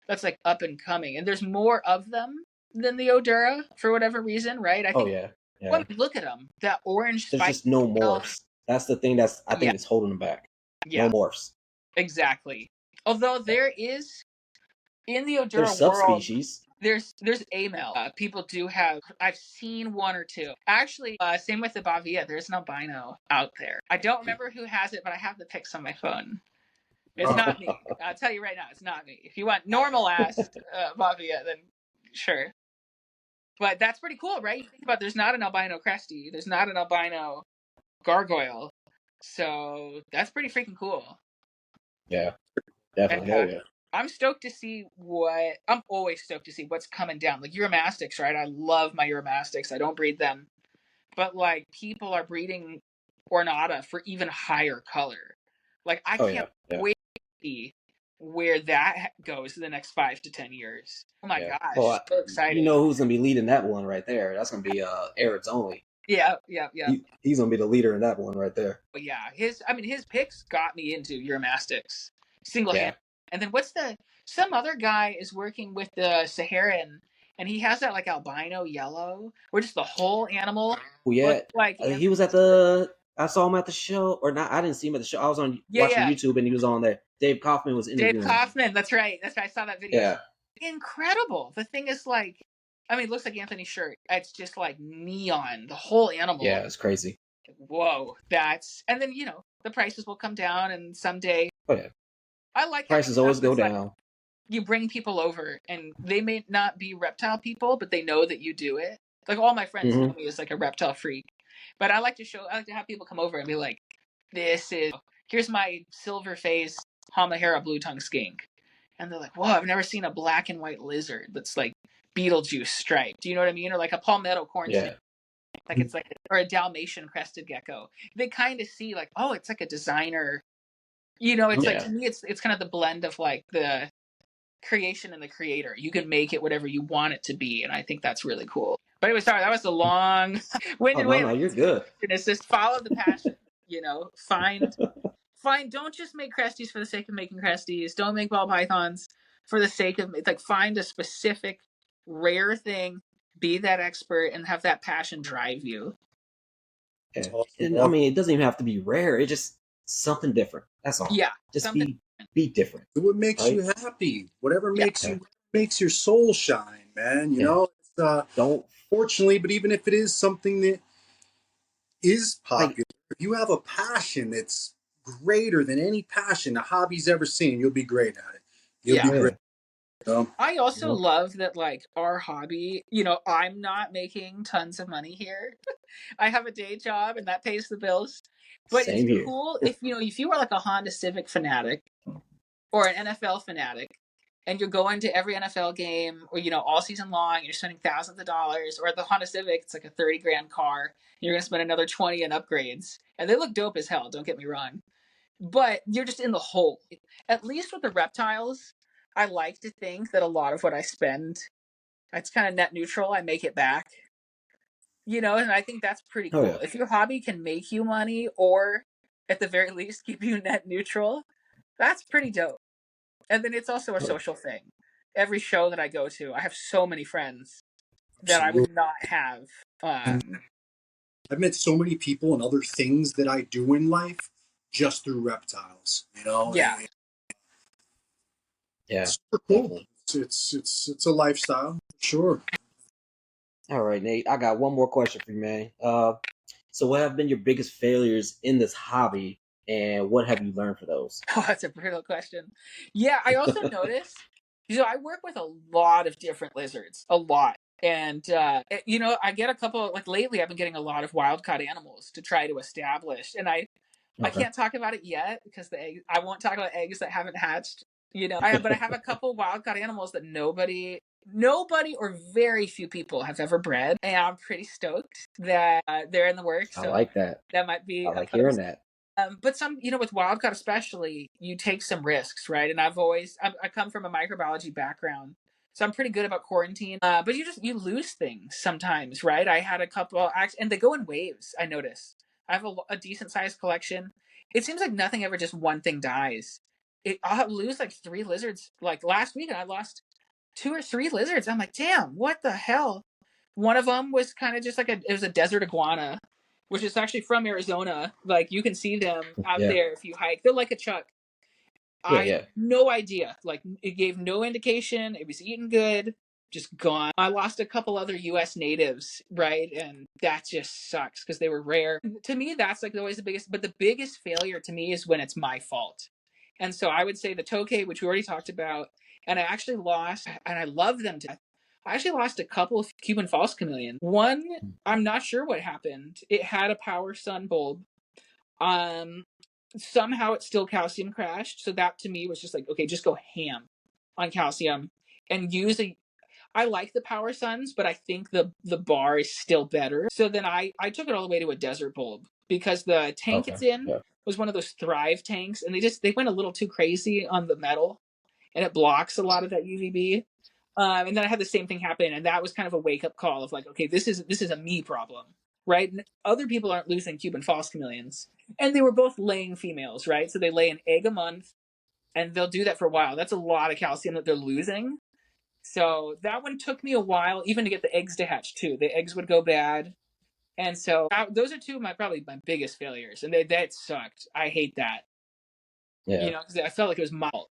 that's like up and coming, and there's more of them than the Oedura for whatever reason, right? I think when you look at them, that orange There's spike. just no morphs. That's the thing I think is holding them back. Yeah, no morphs. exactly. Although there is in the There's Oedura world, subspecies. there's amel. People do have. I've seen one or two. Actually, same with the Bavia. There's an albino out there. I don't remember who has it, but I have the pics on my phone. It's not me. I'll tell you right now, it's not me. If you want normal ass Bavia, then sure. But that's pretty cool, right? You think about there's not an albino Cresty, there's not an albino Gargoyle, so that's pretty freaking cool. Yeah, definitely. And, I'm stoked to see I'm always stoked to see what's coming down. Like Uromastics, right? I love my Uromastics. I don't breed them, but like people are breeding Ornata for even higher color. Like I can't wait to see where that goes in the next 5 to 10 years. Oh my gosh, so excited! You know who's gonna be leading that one right there? That's gonna be Eric's only. Yeah. He's gonna be the leader in that one right there. But yeah, his picks got me into Uromastics single hand. And then some other guy is working with the Saharan, and he has that like albino yellow, where just the whole animal. Oh yeah, like he was at I saw him at the show, or not? I didn't see him at the show. I was watching YouTube, and he was on there. Dave Kaufman was interviewing. Dave Kaufman, that's right. I saw that video. Yeah, incredible. The thing is like, I mean, it looks like Anthony's shirt. It's just like neon. The whole animal. Yeah, it's crazy. Whoa, and then the prices will come down, and someday. Oh yeah. I like prices always go down. Like, you bring people over, and they may not be reptile people, but they know that you do it. Like all my friends know me as like a reptile freak, but I like to have people come over and be like, here's my silver face Hamahara blue tongue skink, and they're like, whoa, I've never seen a black and white lizard that's like Beetlejuice striped. Do you know what I mean? Or like a palmetto corn snake. Like it's like, or a Dalmatian crested gecko. They kind of see like, oh, it's like a designer. It's like, to me, it's kind of the blend of like the creation and the creator. You can make it whatever you want it to be, and I think that's really cool. But anyway, sorry, that was a long winded way. No, you're good. It's just follow the passion. Find. Don't just make cresties for the sake of making cresties. Don't make ball pythons for the sake of find a specific rare thing, be that expert, and have that passion drive you. Yeah. And, I mean, it doesn't even have to be rare. It's just something different. That's all. Yeah. Just be different. What makes you happy? Whatever makes your soul shine, man. You know, it's, fortunately, but even if it is something that is popular, if you have a passion that's greater than any passion a hobby's ever seen, you'll be great at it. You'll be great. I also love that, like, our hobby, I'm not making tons of money here. I have a day job and that pays the bills. But it's Same here. cool if you are like a Honda Civic fanatic or an NFL fanatic and you're going to every NFL game or, all season long, you're spending thousands of dollars, or at the Honda Civic, it's like a 30 grand car. And you're going to spend another 20 in upgrades. And they look dope as hell, don't get me wrong. But you're just in the hole. At least with the reptiles, I like to think that a lot of what I spend, it's kind of net neutral. I make it back, and I think that's pretty Oh cool. yeah. If your hobby can make you money or at the very least keep you net neutral, that's pretty dope. And then it's also a Oh, social thing. Every show that I go to, I have so many friends that I Absolutely. would not have. I've met so many people and other things that I do in life just through reptiles. Yeah. yeah. It's super cool. Definitely. It's a lifestyle, sure. All right, Nate. I got one more question for you, man. So what have been your biggest failures in this hobby, and what have you learned for those? Oh, that's a brutal question. Yeah, I also noticed, I work with a lot of different lizards, a lot. And, I get a couple, like lately, I've been getting a lot of wild caught animals to try to establish. And I Okay. can't talk about it yet because I won't talk about eggs that haven't hatched. But I have a couple wild caught animals that nobody or very few people have ever bred, and I'm pretty stoked that they're in the works. I So like that. that might I be a like hearing post. that. But some, with wild caught especially, you take some risks, right? And I come from a microbiology background, so I'm pretty good about quarantine. But you lose things sometimes, right? I had a couple, and they go in waves. I notice. I have a decent sized collection. It seems like nothing ever just one thing dies. I'll lose like 3 lizards. Like last week, and I lost 2 or 3 lizards. I'm like, damn, what the hell? One of them was kind of just like it was a desert iguana, which is actually from Arizona. Like you can see them out Yeah. there if you hike. They're like a chuck. Yeah. I Yeah. no idea. Like it gave no indication. It was eaten good, just gone. I lost a couple other U.S. natives, right, and that just sucks because they were rare. To me, that's like always the biggest. But the biggest failure to me is when it's my fault. And so I would say the tokay, which we already talked about, and I actually lost, and I love them to death. I actually lost a couple of Cuban false chameleons. One, I'm not sure what happened. It had a power sun bulb. Um, Somehow it still calcium crashed. So that to me was just like, okay, just go ham on calcium and use a. I like the power suns, but I think the bar is still better. So then I took it all the way to a desert bulb because the tank Okay. it's in Yeah. was one of those Thrive tanks, and they went a little too crazy on the metal, and it blocks a lot of that UVB. And then I had the same thing happen, and that was kind of a wake up call of like, okay, this is a me problem, right? And other people aren't losing Cuban false chameleons, and they were both laying females, right? So they lay an egg a month, and they'll do that for a while. That's a lot of calcium that they're losing. So that one took me a while, even to get the eggs to hatch too. The eggs would go bad, and so those are two of probably my biggest failures, and that sucked. I hate that, Yeah. because I felt like it was my fault.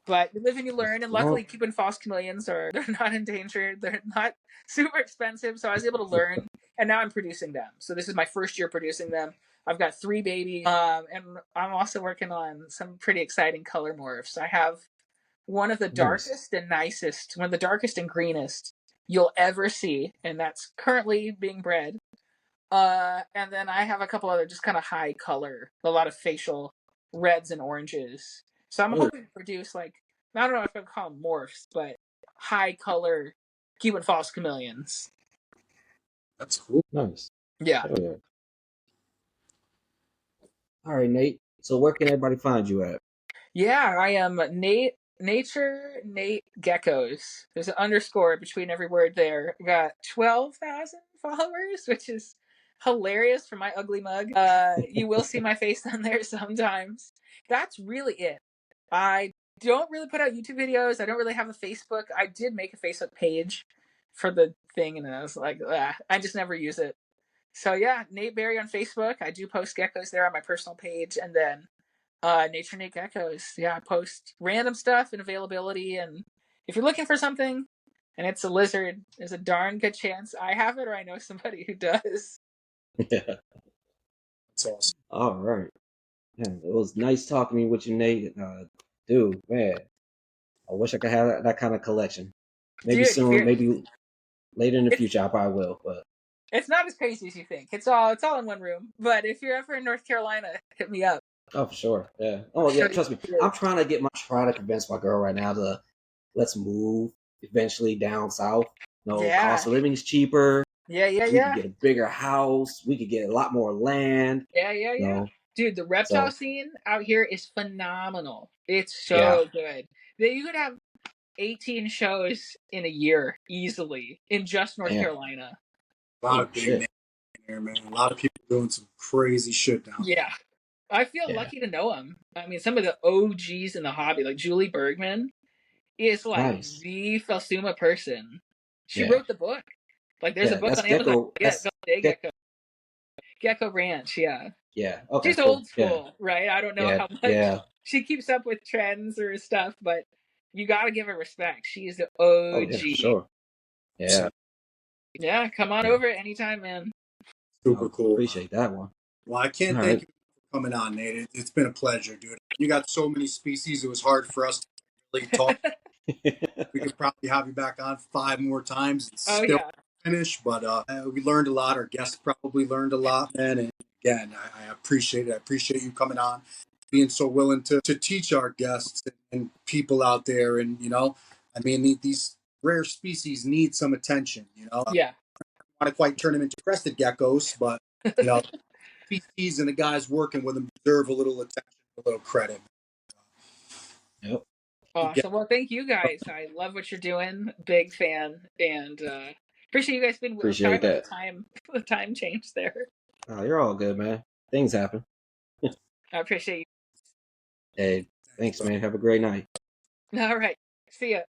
But you live and you learn, and luckily Well, Cuban false chameleons they're not endangered, they're not super expensive, so I was able to learn, and now I'm producing them. So this is my first year producing them. I've got 3 babies, and I'm also working on some pretty exciting color morphs. I have one of the nice. darkest and nicest, one of the darkest and greenest you'll ever see, and that's currently being bred. And then I have a couple other just kind of high color, a lot of facial reds and oranges. So I'm hoping to produce like, I don't know if I can call them morphs, but high color Cuban false chameleons. That's cool. Nice. Yeah. Oh yeah. All right, Nate. So where can everybody find you at? Yeah, I am Nate Geckos. There's an underscore between every word there. I got 12,000 followers, which is hilarious for my ugly mug. You will see my face on there sometimes. That's really it. I don't really put out YouTube videos. I don't really have a Facebook. I did make a Facebook page for the thing, and I was like, I just never use it. So yeah, Nate Berry on Facebook. I do post geckos there on my personal page, and then Nature Nate Geckos. Yeah, I post random stuff and availability, and if you're looking for something and it's a lizard, there's a darn good chance I have it or I know somebody who does. Yeah. That's awesome. All right. Man, it was nice talking with you, Nate. Dude, man, I wish I could have that kind of collection. Maybe Dude, soon, maybe later in the it's future, I probably will. But it's not as crazy as you think. It's all in one room. But if you're ever in North Carolina, hit me up. oh, for sure, yeah. I'll Oh, show yeah. you. Trust me, I'm trying to convince my girl right now to let's move eventually down south. No, Yeah. cost of living is cheaper. Yeah, yeah, We could yeah. get a bigger house. We could get a lot more land. Yeah, yeah, yeah. No, Dude, the reptile so scene out here is phenomenal. It's yeah, so good. That you could have 18 shows in a year easily in just North man. Carolina. A lot Oh of big shit. names here, man. A lot of people doing some crazy shit down there. Yeah. I feel Yeah, lucky to know them. I mean, some of the OGs in the hobby, like Julie Bergman, is like nice. the Felsuma person. She Yeah, wrote the book. Like, there's a yeah. book That's on Amazon. gecko. Yeah, Gecko. Gecko Ranch. Yeah. Yeah. Okay. She's Cool. old Yeah. school, right? I don't know Yeah. how much Yeah. she keeps up with trends or stuff, but you got to give her respect. She's the Oh yeah, for OG. sure. Yeah. So, Yeah, come on Yeah. over anytime, man. super Oh, cool. appreciate that one. Well, I can't All thank right. you for coming on, Nate. It's been a pleasure, dude. You got so many species. It was hard for us to really talk. We could probably have you back on 5 more times and Oh still yeah. finish, but we learned a lot. Our guests probably learned a lot, man. And again, I appreciate it. I appreciate you coming on, being so willing to teach our guests and people out there. And, I mean, these rare species need some attention, Yeah. I want to quite turn them into crested geckos, but, you know, species and the guys working with them deserve a little attention, a little credit. Yep. Again, Awesome. Well, thank you guys. I love what you're doing. Big fan, and appreciate you guys being. Sorry Appreciate about that. the time change there. Oh, you're all good, man. Things happen. I appreciate Hey, thanks, thanks, bro. man. Have a great night. you. All right. See ya.